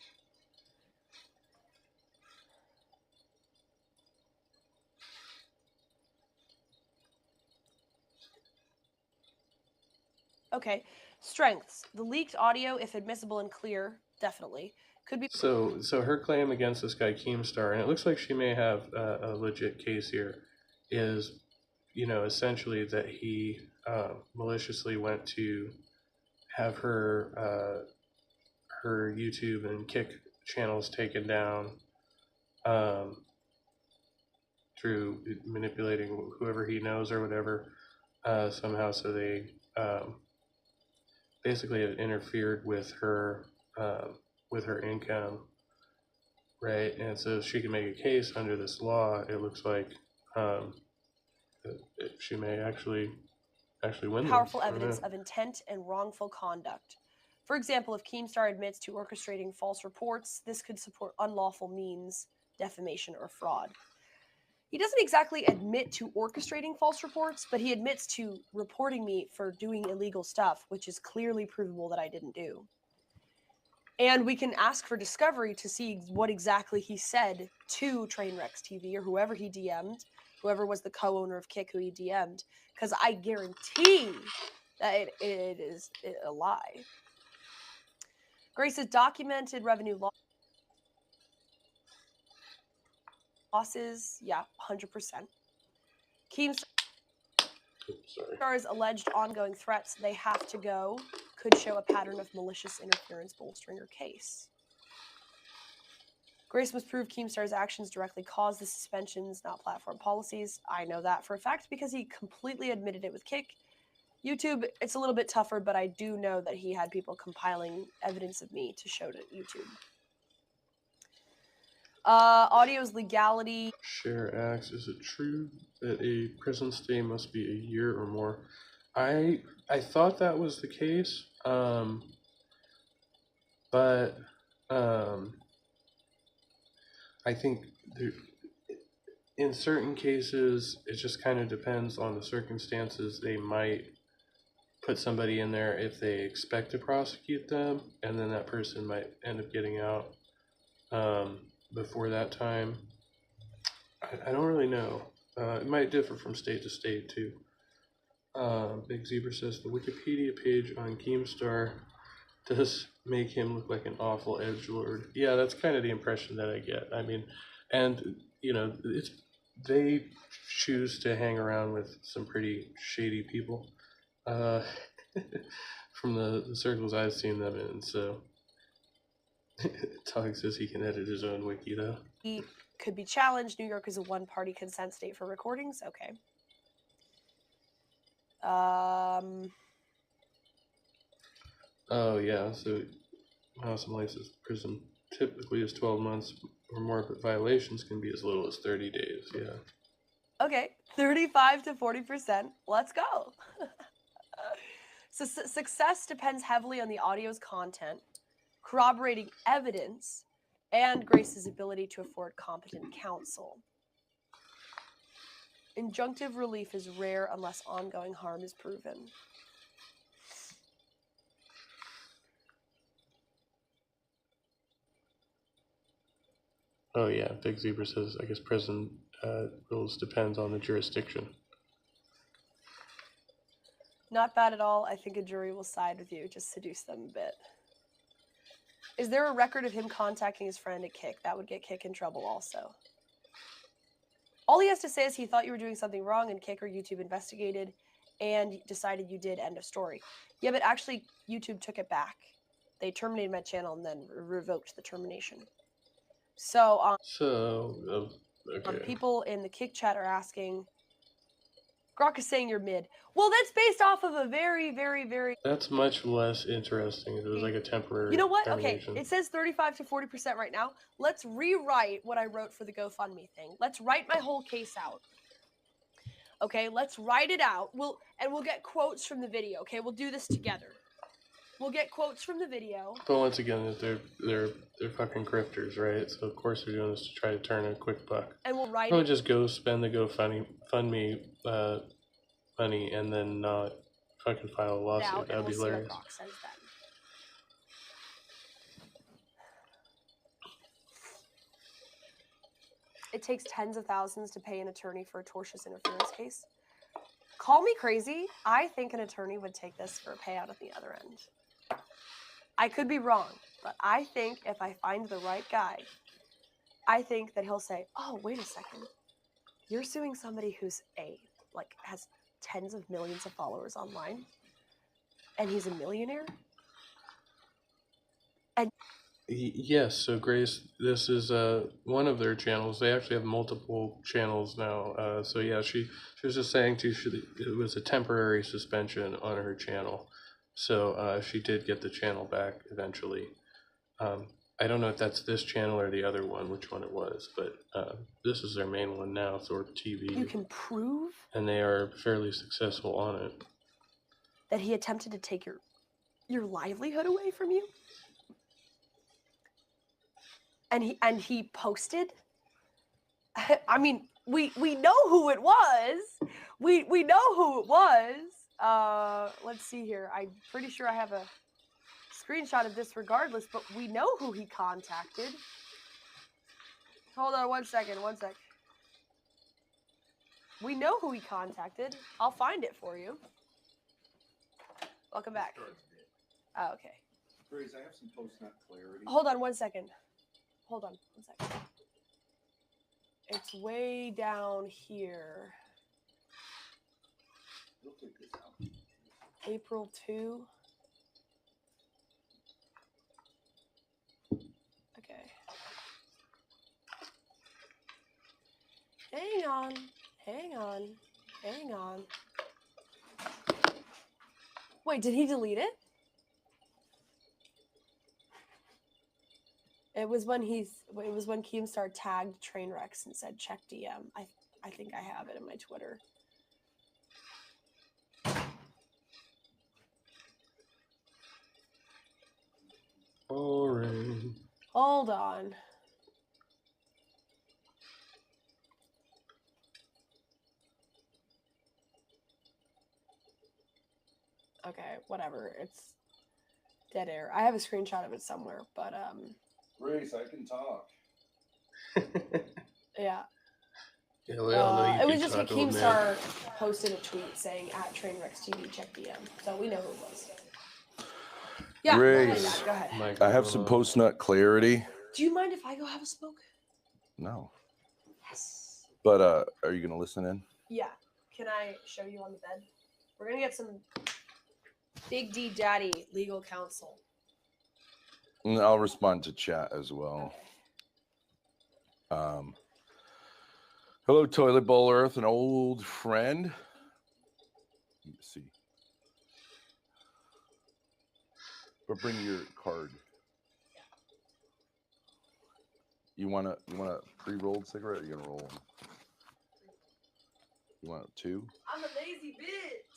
Okay. Strengths. The leaked audio, if admissible and clear, definitely. Could be. So her claim against this guy Keemstar, and it looks like she may have a legit case here, is, essentially that he maliciously went to have her YouTube and Kick channels taken down through manipulating whoever he knows or whatever somehow. So they basically it interfered with her income, right? And so she can make a case under this law. It looks like she may actually win. Powerful evidence of intent and wrongful conduct. For example, if Keemstar admits to orchestrating false reports, this could support unlawful means, defamation, or fraud. He doesn't exactly admit to orchestrating false reports, but he admits to reporting me for doing illegal stuff, which is clearly provable that I didn't do. And we can ask for discovery to see what exactly he said to Trainwrecks TV or whoever he DM'd, whoever was the co-owner of Kick who he DM'd, because I guarantee that it is a lie. Grace's documented revenue losses, yeah, 100%. Keemstar's alleged ongoing threats, they have to go, could show a pattern of malicious interference bolstering her case. Grace must prove Keemstar's actions directly caused the suspensions, not platform policies. I know that for a fact because he completely admitted it with Kick. YouTube, it's a little bit tougher, but I do know that he had people compiling evidence of me to show to YouTube. Audio's legality. Share acts. Is it true that a prison stay must be a year or more? I thought that was the case, but I think in certain cases it just kind of depends on the circumstances. They might put somebody in there if they expect to prosecute them, and then that person might end up getting out before that time. I don't really know. It might differ from state to state too. Big Zebra says the Wikipedia page on Keemstar does make him look like an awful edgelord. Yeah, that's kind of the impression that I get. I mean, and you know, they choose to hang around with some pretty shady people from the circles I've seen them in. So, Tog says he can edit his own wiki though. He could be challenged. New York is a one-party consent state for recordings. Okay. Oh yeah, so House and License prison typically is 12 months or more, but violations can be as little as 30 days. Yeah. Okay, 35 to 40%. Let's go. So success depends heavily on the audio's content, corroborating evidence, and Grace's ability to afford competent counsel. Injunctive relief is rare unless ongoing harm is proven. Oh yeah, Big Zebra says I guess prison rules depends on the jurisdiction. Not bad at all. I think a jury will side with you. Just seduce them a bit. Is there a record of him contacting his friend at Kick? That would get Kick in trouble also. All he has to say is he thought you were doing something wrong and Kick or YouTube investigated and decided you did. End of story. Yeah, but actually YouTube took it back. They terminated my channel and then revoked the termination. So, okay. People in the Kick chat are asking, Grok is saying you're mid. Well, that's based off of a very, very, very... That's much less interesting. It was like a temporary You know what? termination. Okay, it says 35 to 40% right now. Let's rewrite what I wrote for the GoFundMe thing. Let's write my whole case out. Okay, let's write it out. We'll get quotes from the video. Okay, we'll do this together. We'll get quotes from the video. But once again, they're fucking grifters, right? So of course they're doing this to try to turn a quick buck. And we'll write it. Just go spend the GoFundMe money and then not fucking file a lawsuit. That'd be hilarious. It takes tens of thousands to pay an attorney for a tortious interference case. Call me crazy. I think an attorney would take this for a payout at the other end. I could be wrong, but I think if I find the right guy, I think that he'll say, oh, wait a second. You're suing somebody who's has tens of millions of followers online, and he's a millionaire? And yes, so Grace, this is one of their channels. They actually have multiple channels now. So yeah, she was just saying too, it was a temporary suspension on her channel. So she did get the channel back eventually. I don't know if that's this channel or the other one, which one it was, but this is their main one now, Thorpe TV. You can prove? And they are fairly successful on it. That he attempted to take your livelihood away from you? And he posted? I mean, we know who it was. We know who it was. Let's see here. I'm pretty sure I have a screenshot of this regardless, but we know who he contacted. Hold on one second. We know who he contacted. I'll find it for you. Welcome back. Oh, okay. Grace, I have some post-nut clarity. Hold on one second. It's way down here. We'll take this out. April 2. Okay. Hang on. Wait, did he delete it? It was when Keemstar tagged Trainwrecks and said check DM. I think I have it in my Twitter. Boring. Hold on. Okay, whatever. It's dead air. I have a screenshot of it somewhere, but Grace, I can talk. yeah. Yeah, we all know you It can was just talk, old man. Keemstar posted a tweet saying at Trainwrecks TV check DM, so we know who it was. Yeah, Grace, go ahead. I have some post-nut clarity. Do you mind if I go have a smoke? No. Yes. But are you gonna listen in? Yeah. Can I show you on the bed? We're gonna get some Big D Daddy legal counsel. And I'll respond to chat as well. Hello, Toilet Bowl Earth, an old friend. Let's see. But bring your card. You want a pre-rolled cigarette? Or you gonna roll one? You want two? I'm a lazy bitch.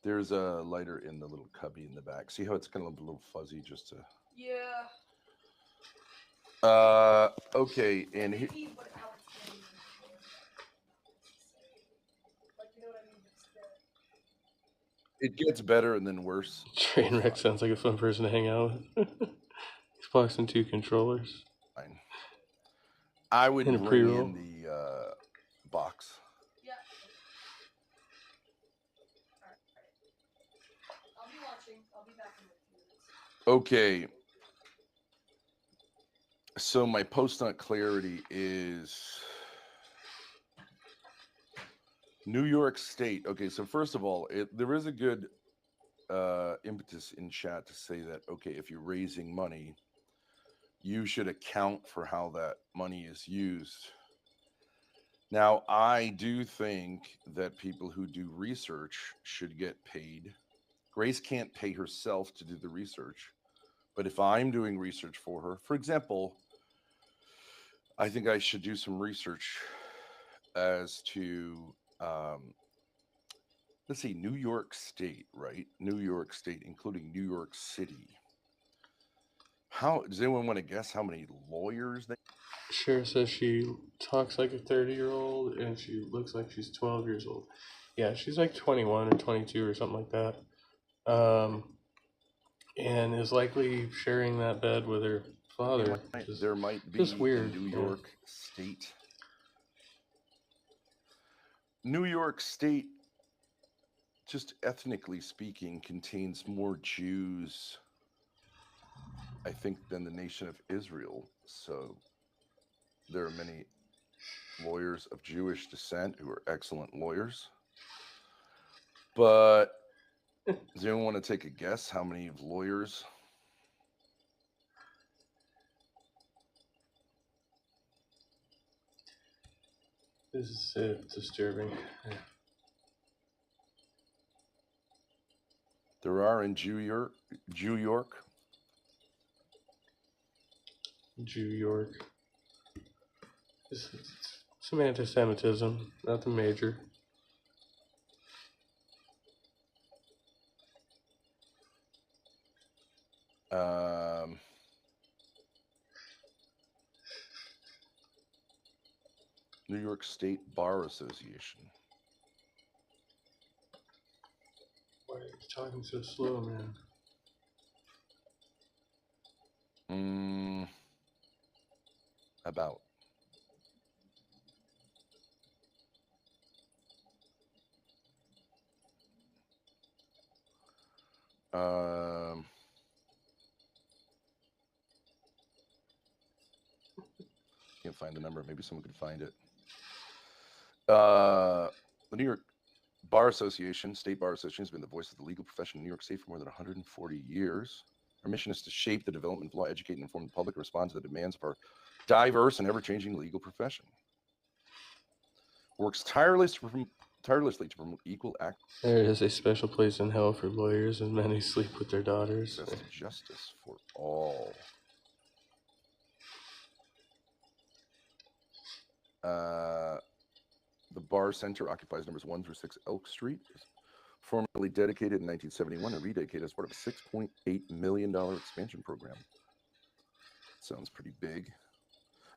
There's a lighter in the little cubby in the back. See how it's kind of a little fuzzy, just to. Yeah. Okay, and here. It gets better and then worse. Trainwreck sounds like a fun person to hang out with. Xbox and 2 controllers. Fine. I would And a bring pre-roll. in the box. Yeah. Alright. I'll be watching. I'll be back in a few minutes. Okay. So my post-nut clarity is New York State. Okay, so first of all, there is a good impetus in chat to say that, okay, if you're raising money, you should account for how that money is used. Now, I do think that people who do research should get paid. Grace can't pay herself to do the research. But if I'm doing research for her, for example, I think I should do some research as to, let's see, New York State, right? New York State, including New York City. How does anyone want to guess how many lawyers they? Cher says she talks like a 30-year-old and she looks like she's 12 years old. Yeah, she's like 21 or 22 or something like that. And is likely sharing that bed with her father. There might be just weird. New York State. New York State, just ethnically speaking, contains more Jews, I think, than the nation of Israel. So there are many lawyers of Jewish descent who are excellent lawyers. But does anyone want to take a guess how many lawyers? This is disturbing. Yeah. There are in Jew York. Jew York. Some anti-Semitism, nothing major. New York State Bar Association. Why are you talking so slow, man? About. Can't find the number. Maybe someone could find it. The New York Bar Association, State Bar Association, has been the voice of the legal profession in New York State for more than 140 years. Our mission is to shape the development of law, educate and inform the public, respond to the demands of our diverse and ever-changing legal profession. Works tirelessly tirelessly to promote equal There is a special place in hell for lawyers and men who sleep with their daughters. access to justice for all. The Bar Center occupies numbers 1 through 6 Elk Street. Formerly dedicated in 1971 and rededicated as part of a $6.8 million expansion program. Sounds pretty big.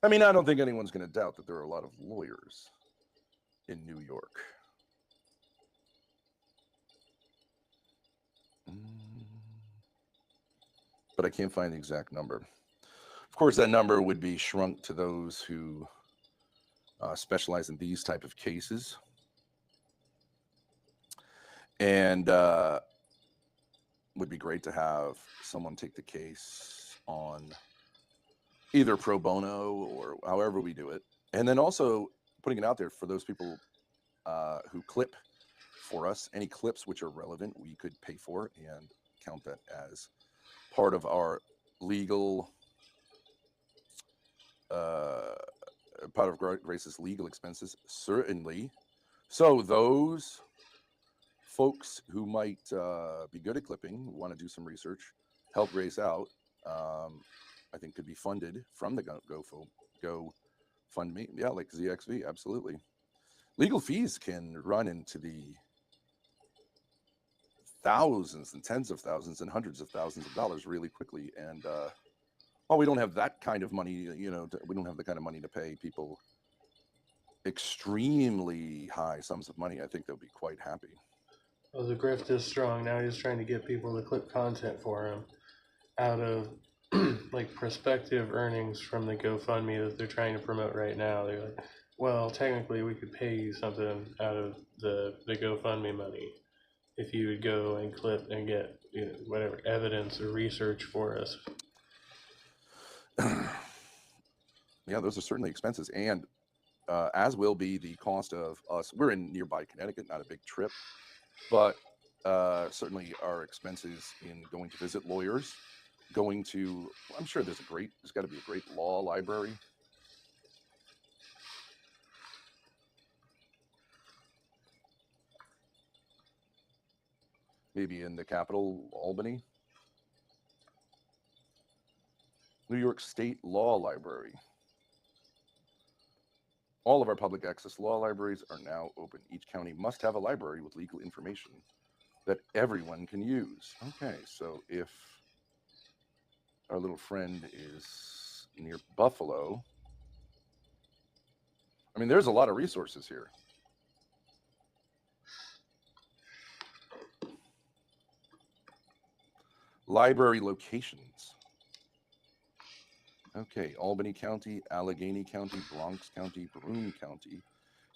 I mean, I don't think anyone's going to doubt that there are a lot of lawyers in New York. But I can't find the exact number. Of course, that number would be shrunk to those who specialize in these type of cases. And would be great to have someone take the case on either pro bono or however we do it. And then also putting it out there for those people who clip for us. Any clips which are relevant, we could pay for and count that as part of our legal, part of Grace's legal expenses, certainly. So those folks who might be good at clipping, want to do some research, help Grace out, I think could be funded from the GoFundMe. Yeah, like ZXV, absolutely. Legal fees can run into the thousands and tens of thousands and hundreds of thousands of dollars really quickly. And well, we don't have that kind of money, you know, we don't have the kind of money to pay people extremely high sums of money. I think they'll be quite happy. Well, the grift is strong. Now he's trying to get people to clip content for him out of like prospective earnings from the GoFundMe that they're trying to promote right now. They're like, well, technically we could pay you something out of the GoFundMe money if you would go and clip and get, you know, whatever evidence or research for us. Yeah, those are certainly expenses, and as will be the cost of us. We're in nearby Connecticut, not a big trip, but certainly our expenses in going to visit lawyers, going to, I'm sure there's got to be a great law library. Maybe in the capital, Albany. New York State Law Library. All of our public access law libraries are now open. Each county must have a library with legal information that everyone can use. Okay, so if our little friend is near Buffalo, I mean, there's a lot of resources here. Library locations. Okay, Albany County, Allegheny County, Bronx County, Broome County,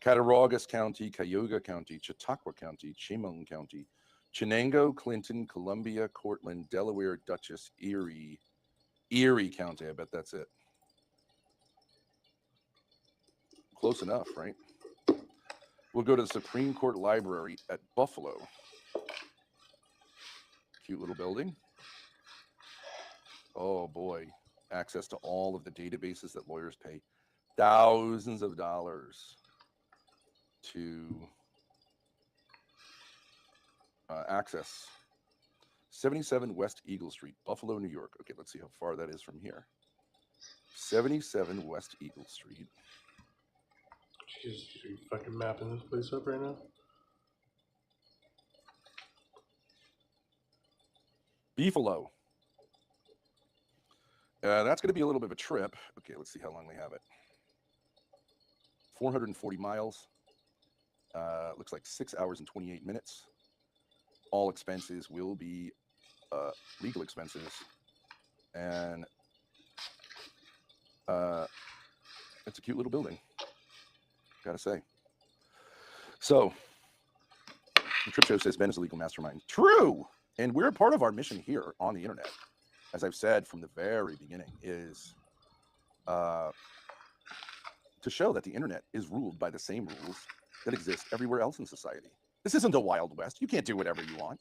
Cattaraugus County, Cuyahoga County, Chautauqua County, Chemung County, Chenango, Clinton, Columbia, Cortland, Delaware, Dutchess, Erie County. I bet that's it. Close enough, right? We'll go to the Supreme Court Library at Buffalo. Cute little building. Oh boy, access to all of the databases that lawyers pay thousands of dollars to access. 77 West Eagle Street, Buffalo, New York. Okay, let's see how far that is from here. 77 West Eagle Street. Jeez, are you fucking mapping this place up right now? Buffalo. That's going to be a little bit of a trip. Okay, let's see how long we have it. 440 miles. Looks like 6 hours and 28 minutes. All expenses will be legal expenses. And it's a cute little building, gotta say. So, the Trip Show says Ben is a legal mastermind. True! And we're part of our mission here on the internet, as I've said from the very beginning, is to show that the internet is ruled by the same rules that exist everywhere else in society. This isn't a Wild West. You can't do whatever you want.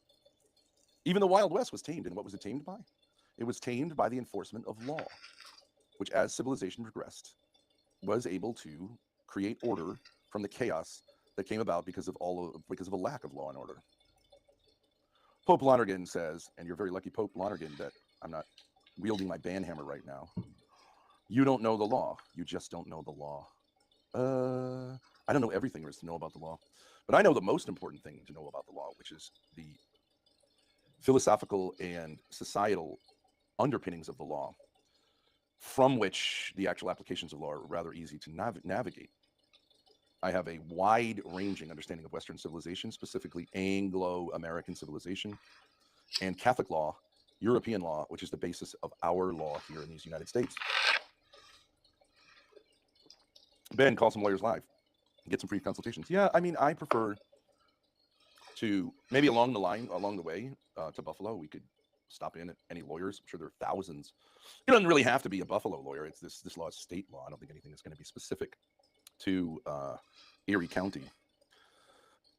Even the Wild West was tamed. And what was it tamed by? It was tamed by the enforcement of law, which, as civilization progressed, was able to create order from the chaos that came about because of a lack of law and order. Pope Lonergan says, and you're very lucky, Pope Lonergan, that I'm not wielding my banhammer right now. You don't know the law. You just don't know the law. I don't know everything there is to know about the law, but I know the most important thing to know about the law, which is the philosophical and societal underpinnings of the law, from which the actual applications of law are rather easy to navigate. I have a wide-ranging understanding of Western civilization, specifically Anglo-American civilization, and Catholic law, European law, which is the basis of our law here in these United States. Ben, call some lawyers live. Get some free consultations. Yeah, I mean, I prefer to, maybe along the way to Buffalo, we could stop in at any lawyers. I'm sure there are thousands. It doesn't really have to be a Buffalo lawyer. It's this law is state law. I don't think anything is going to be specific to Erie County.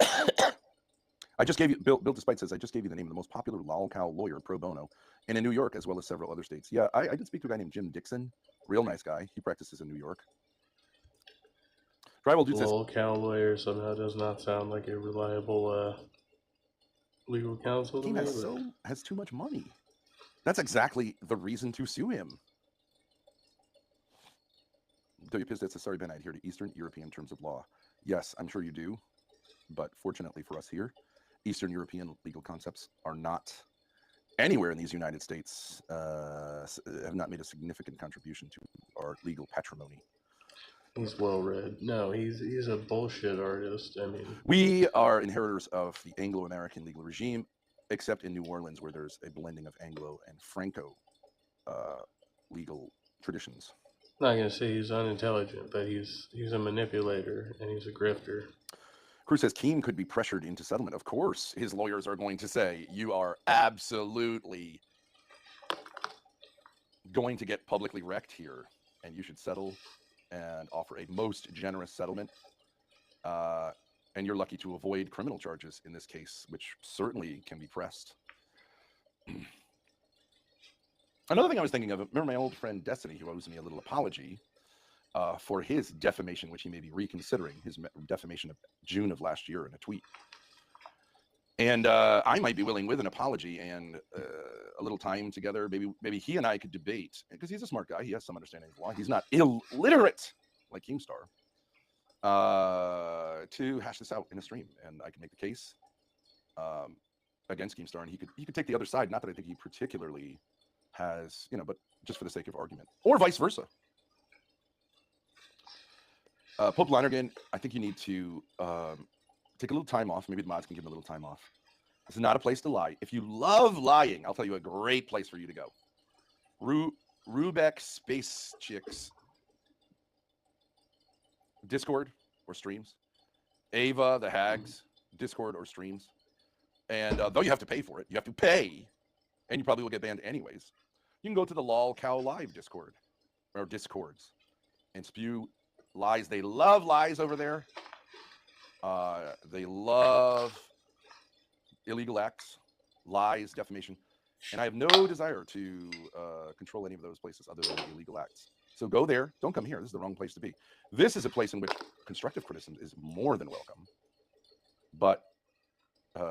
I just gave you, Bill Despite says, I just gave you the name of the most popular lolcow lawyer pro bono, and in New York, as well as several other states. Yeah, I did speak to a guy named Jim Dixon. Real nice guy. He practices in New York. Tribal dude says, lolcow lawyer somehow does not sound like a reliable legal counsel to he me. has too much money. That's exactly the reason to sue him. W. Pizdit says, sorry, Ben, I adhere to Eastern European terms of law. Yes, I'm sure you do. But fortunately for us here, Eastern European legal concepts are not anywhere in these United States, have not made a significant contribution to our legal patrimony. He's well read. No, he's a bullshit artist. I mean, we are inheritors of the Anglo-American legal regime, except in New Orleans, where there's a blending of Anglo and Franco legal traditions. I'm not gonna say he's unintelligent, but he's a manipulator and he's a grifter. Cruz says Keem could be pressured into settlement. Of course, his lawyers are going to say you are absolutely going to get publicly wrecked here, and you should settle and offer a most generous settlement. And you're lucky to avoid criminal charges in this case, which certainly can be pressed. Another thing I was thinking of, remember my old friend Destiny, who owes me a little apology for his defamation, which he may be reconsidering, his defamation of June of last year in a tweet. And I might be willing, with an apology and a little time together, maybe he and I could debate, because he's a smart guy. He has some understanding of the law. He's not illiterate like Keemstar, to hash this out in a stream. And I can make the case against Keemstar, and he could take the other side. Not that I think he particularly has, but just for the sake of argument, or vice versa. Pope Lonergan, I think you need to take a little time off. Maybe the mods can give him a little time off. This is not a place to lie. If you love lying, I'll tell you a great place for you to go. Rubeck Space Chicks Discord or streams. Ava the Hags Discord or streams. And though you have to pay for it, you have to pay, and you probably will get banned anyways. You can go to the Lol Cow Live Discord or Discords and spew lies. They love lies over there. They love illegal acts, lies, defamation, and I have no desire to control any of those places other than the illegal acts. So go there. Don't come here. This is the wrong place to be. This is a place in which constructive criticism is more than welcome. But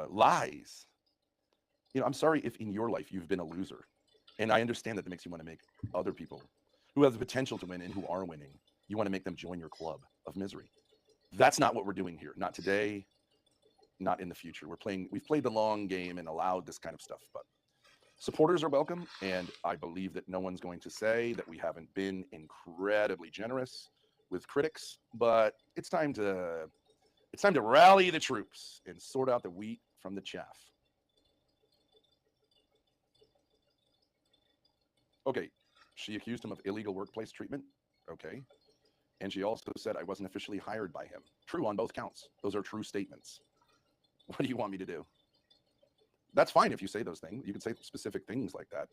lies, I'm sorry if in your life you've been a loser, and I understand that makes you want to make other people who have the potential to win and who are winning, you want to make them join your club of misery. That's not what we're doing here. Not today, not in the future. We've played the long game and allowed this kind of stuff, but supporters are welcome. And I believe that no one's going to say that we haven't been incredibly generous with critics, but it's time to rally the troops and sort out the wheat from the chaff. Okay. She accused him of illegal workplace treatment. Okay. And she also said I wasn't officially hired by him. True on both counts. Those are true statements. What do you want me to do? That's fine if you say those things. You can say specific things like that.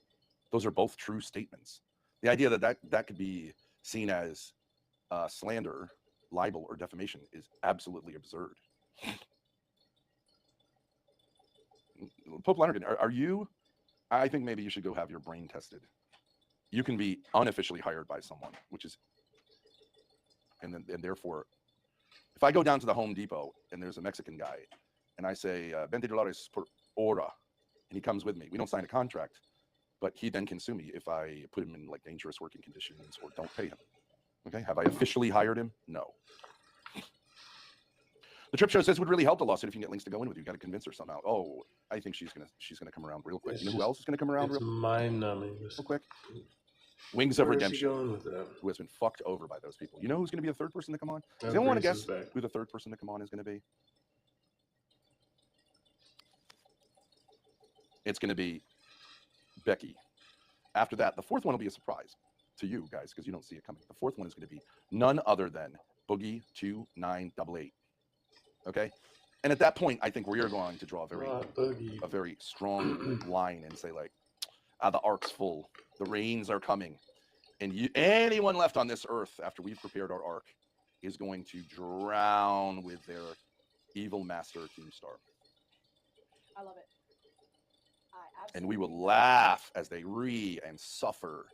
Those are both true statements. The idea that could be seen as slander, libel, or defamation is absolutely absurd. Pope Lonergan, are you? I think maybe you should go have your brain tested. You can be unofficially hired by someone, which is, and therefore If I go down to the Home Depot and there's a Mexican guy and I say, $20 por hora, and he comes with me, we don't sign a contract, but he then can sue me if I put him in like dangerous working conditions or don't pay him. Okay, have I officially hired him? No. The Trip Show says it would really help the lawsuit if you can get links to go in with you. You got to convince her somehow. Oh, I think she's gonna come around real quick. You know who else is gonna come around It's mind-numbing. real quick? Wings of Where is she Redemption, going with that? who has been fucked over by those people. You know who's gonna be the third person to come on? Oh, Does anyone want to Grace is guess back. who the third person to come on is gonna be? It's gonna be Becky. After that, the fourth one will be a surprise to you guys because you don't see it coming. The fourth one is going to be none other than Boogie 2988. Okay, and at that point, I think we are going to draw a very strong line and say like, the ark's full, the rains are coming, and anyone left on this earth after we've prepared our ark is going to drown with their evil master Keemstar. I love it. And we will laugh as they and suffer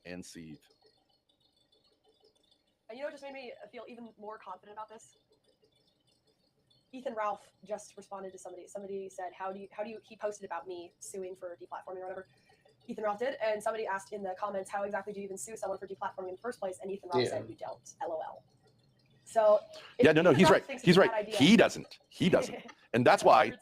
and seethe. And you know what just made me feel even more confident about this? Ethan Ralph just responded to somebody. Somebody said, how do you, he posted about me suing for deplatforming or whatever. Ethan Ralph did, and somebody asked in the comments, how exactly do you even sue someone for deplatforming in the first place? And Ethan Ralph said, you don't, LOL. So yeah, no, he's right. He's right. He doesn't. And that's why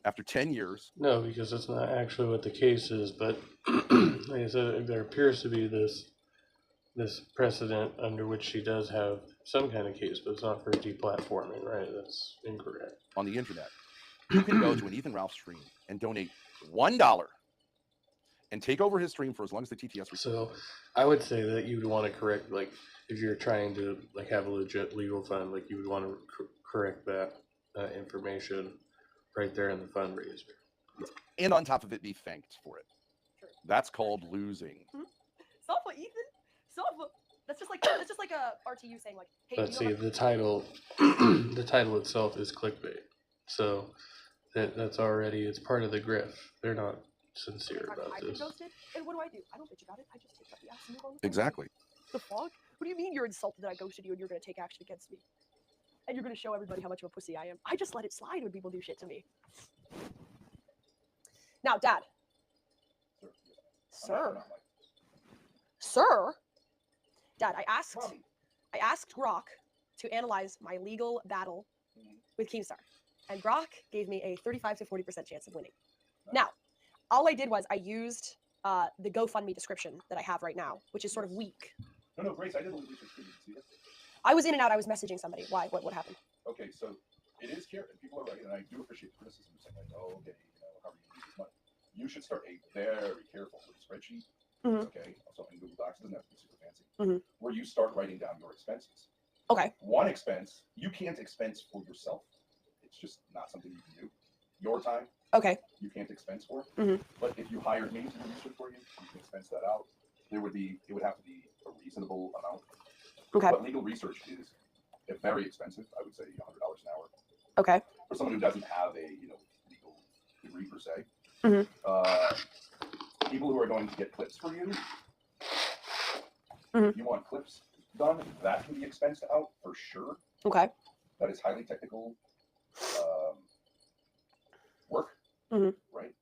after 10 years. No, because that's not actually what the case is. But like I said, there appears to be this precedent under which she does have some kind of case, but it's not for deplatforming, right? That's incorrect. On the internet, you can go to an Ethan Ralph stream and donate $1 and take over his stream for as long as the TTS. So I would say that you would want to correct, like, if you're trying to like have a legit legal fund, like you would want to correct that information right there in the fundraiser. And on top of it, be thanked for it. That's called losing. Software, Ethan. Software. That's just like a RTU saying like, hey. But see, the title, the title itself is clickbait. So that's already, it's part of the grift. They're not sincere about this. And what do? I don't bitch about it. I just take up the ass and move on. Exactly. The fuck? What do you mean you're insulted that I ghosted you and you're gonna take action against me? And you're gonna show everybody how much of a pussy I am. I just let it slide when people do shit to me. Now, Dad. Sir. Dad, I asked Grok to analyze my legal battle with Keemstar. And Grok gave me a 35 to 40% chance of winning. Now, all I did was I used the GoFundMe description that I have right now, which is sort of weak. No, Grace, I did a little research. Did you see this? I was in and out. I was messaging somebody. Why? What happened? Okay, so it is here, and people are right, and I do appreciate the criticism. Saying like, oh, okay, how are you use this money? You should start a very careful with a spreadsheet. Okay, also in Google Docs, it doesn't have to be super fancy. Where you start writing down your expenses. Okay. One expense, you can't expense for yourself. It's just not something you can do. Your time. Okay. You can't expense for. But if you hired me to do research for you, you can expense that out. It would have to be a reasonable amount. Okay. But legal research is very expensive. I would say $100 an hour. Okay. For someone who doesn't have a legal degree per se. People who are going to get clips for you. If you want clips done, that can be expensed out for sure. Okay. That is highly technical work. Right.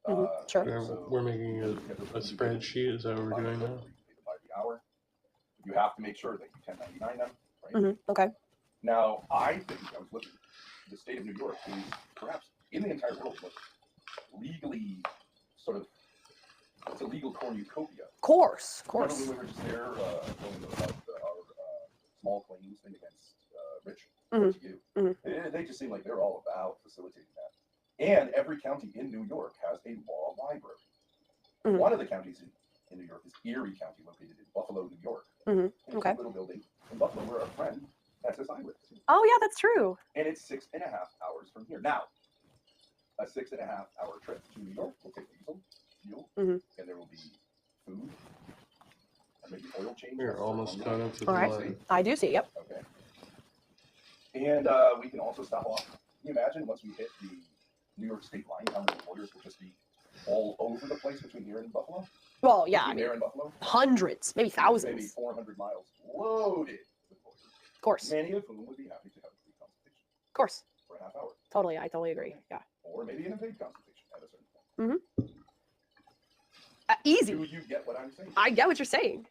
Sure. So we're making a spreadsheet. Is that what we're doing now? By the hour. You have to make sure that you 1099 them. Right. Okay. Now, I think I was looking. The state of New York is perhaps in the entire world legally sort of. It's a legal cornucopia. Of course. Remember when we were just there going about our small claims thing against Rich? They just seem like they're all about facilitating that. And every county in New York has a law library. One of the counties in New York is Erie County, located in Buffalo, New York. It's a little building in Buffalo where our friend SSI lives. Oh, yeah, that's true. And it's 6.5 hours from here. Now, a 6.5 hour trip to New York will take diesel, fuel, and there will be food, and maybe oil change. We're almost caught up to the line. line. I do see, yep. Okay. And we can also stop off. Can you imagine once we hit the New York state line, how many lawyers will just be all over the place between here and Buffalo? Well, yeah, Between here and Buffalo? Hundreds, maybe thousands. Maybe 400 miles loaded with lawyers. Of course. Many of whom would be happy to have a free course. for a half hour. Totally. I totally agree. Yeah. Or maybe in a paid consultation at a certain point. Easy. Do you get what I'm saying? I get what you're saying.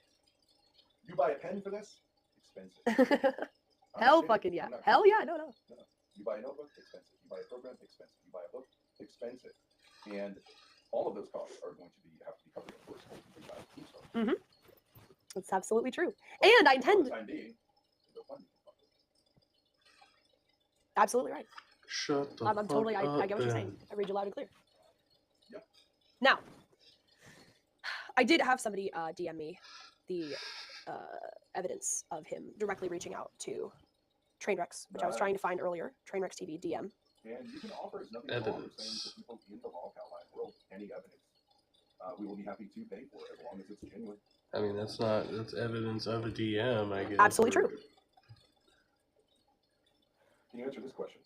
You buy a pen for this? Expensive. Hell fucking yeah. Hell yeah. No. You buy a notebook? Expensive. You buy a program? Expensive. You buy a book? Expensive. And all of those costs are going to have to be covered, of course, by Keystone. That's absolutely true. And I intend. For the time being, they'll fund you. Absolutely right. Shut the I'm fuck totally. up, I get what you're saying. Ben. I read you loud and clear. Yep. Now, I did have somebody DM me the evidence of him directly reaching out to Trainwrecks, which I was trying to find earlier. Trainwrecks TV DM. And you can offer us nothing wrong with saying to people in the lolcow live world any evidence. We will be happy to pay for it as long as it's genuine. I mean, that's evidence of a DM, I guess. Absolutely true. Can you answer this question?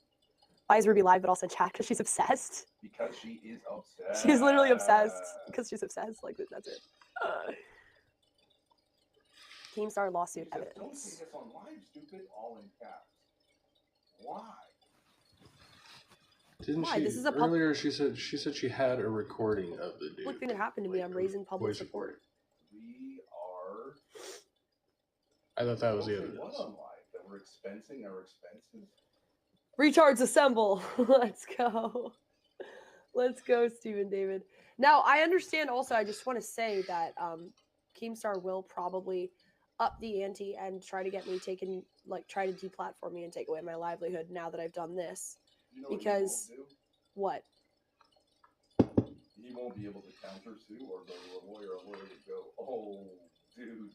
Why is Ruby live but also chat? Because she's obsessed. Because she is obsessed. She's literally obsessed because she's obsessed. Like, that's it. Keemstar lawsuit Don't evidence. say this on live, stupid, all in caps. Why? Didn't Why? she This is a earlier? She said she had a recording of the dude. Look, thing that happened to me. I'm raising public voice support. We are. I thought that was the Don't say evidence. what on live? That we're expensing our expenses. Rechards assemble. Let's go. Let's go, Stephen David. Now, I understand also, I just want to say that Keemstar will probably up the ante and try to get me taken, like, try to deplatform me and take away my livelihood now that I've done this. You know Because, what? He won't be able to counter sue or go to a lawyer would go, oh, dude.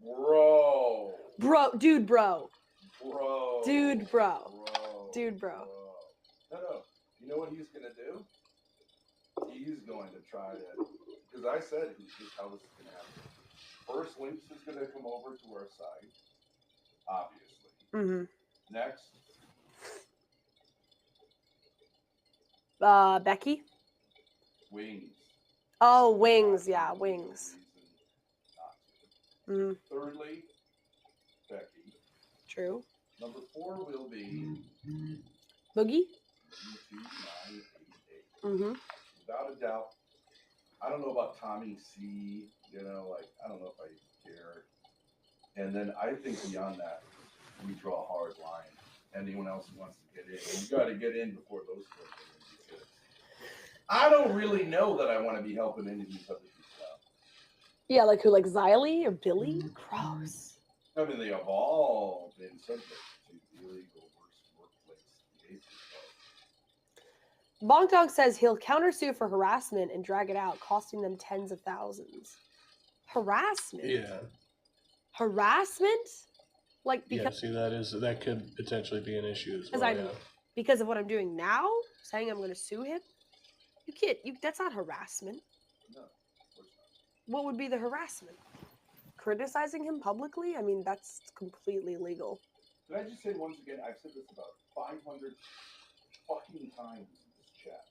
Bro. Bro. Dude, bro. Bro. Dude, bro. Bro. Dude, bro. No. You know what he's going to do? He's going to try to, because I said this is how this is going to happen. First, Lynx is going to come over to our side, obviously. Mm-hmm. Next. Becky? Wings. Oh, Wings. Yeah, Wings. Mm-hmm. Thirdly, Becky. True. Number 4 will be Boogie? 2988. Mm-hmm. Without a doubt. I don't know about Tommy C. You know, like, I don't know if I care. And then I think beyond that, we draw a hard line. Anyone else who wants to get in, you got to get in before those four get in. I don't really know that I want to be helping any of these other people out. Yeah, like who? Like Xylee or Billy? Gross. I mean, they have all been subject to illegal workplace behavior. Bonk Dog says he'll countersue for harassment and drag it out, costing them tens of thousands. Harassment? Yeah. Harassment? Like because Yeah, see, that could potentially be an issue as well. I'm because of what I'm doing now, saying I'm going to sue him. You can't. That's not harassment. No, of course not. What would be the harassment? Criticizing him publicly? I mean, that's completely legal. Did I just say once again? I've said this about 500 fucking times in this chat.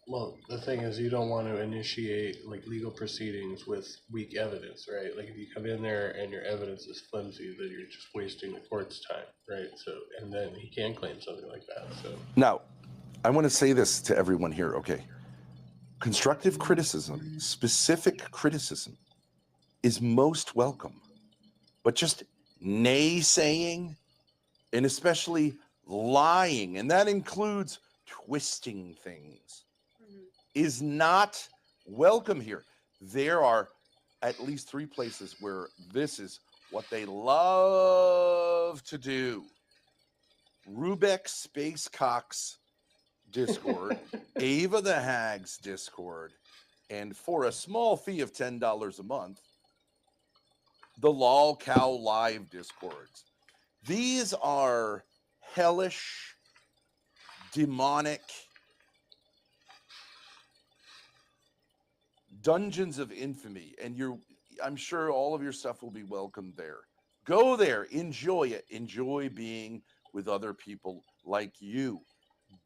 Well, the thing is, you don't want to initiate like legal proceedings with weak evidence, right? Like if you come in there and your evidence is flimsy, then you're just wasting the court's time, right? So, and then he can claim something like that. So Now, I want to say this to everyone here, okay? Constructive criticism, specific criticism, is most welcome. But just naysaying, and especially lying, and that includes twisting things, is not welcome here. There are at least 3 places where this is what they love to do. Rubeck Spacecock's Discord, Ava the Hag's Discord, and for a small fee of $10 a month, the Lol Cow Live Discords. These are hellish, demonic dungeons of infamy, and I'm sure all of your stuff will be welcome there. Go there, enjoy it, enjoy being with other people like you.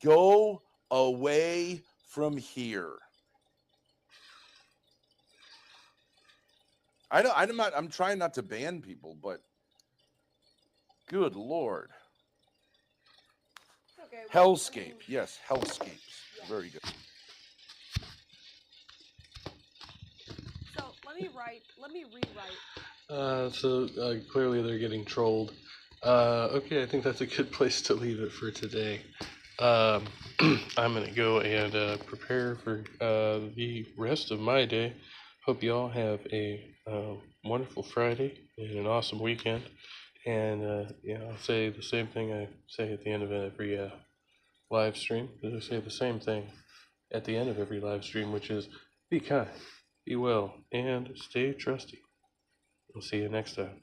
Go away from here. I'm trying not to ban people, but good Lord. Okay, Hellscape. Yes, Hellscapes. Very good. So let me rewrite. So clearly they're getting trolled. Okay, I think that's a good place to leave it for today. I'm gonna go and prepare for the rest of my day. Hope you all have a wonderful Friday and an awesome weekend. And I'll say the same thing I say at the end of every live stream. I say the same thing at the end of every live stream, which is be kind, be well, and stay trusty. We'll see you next time.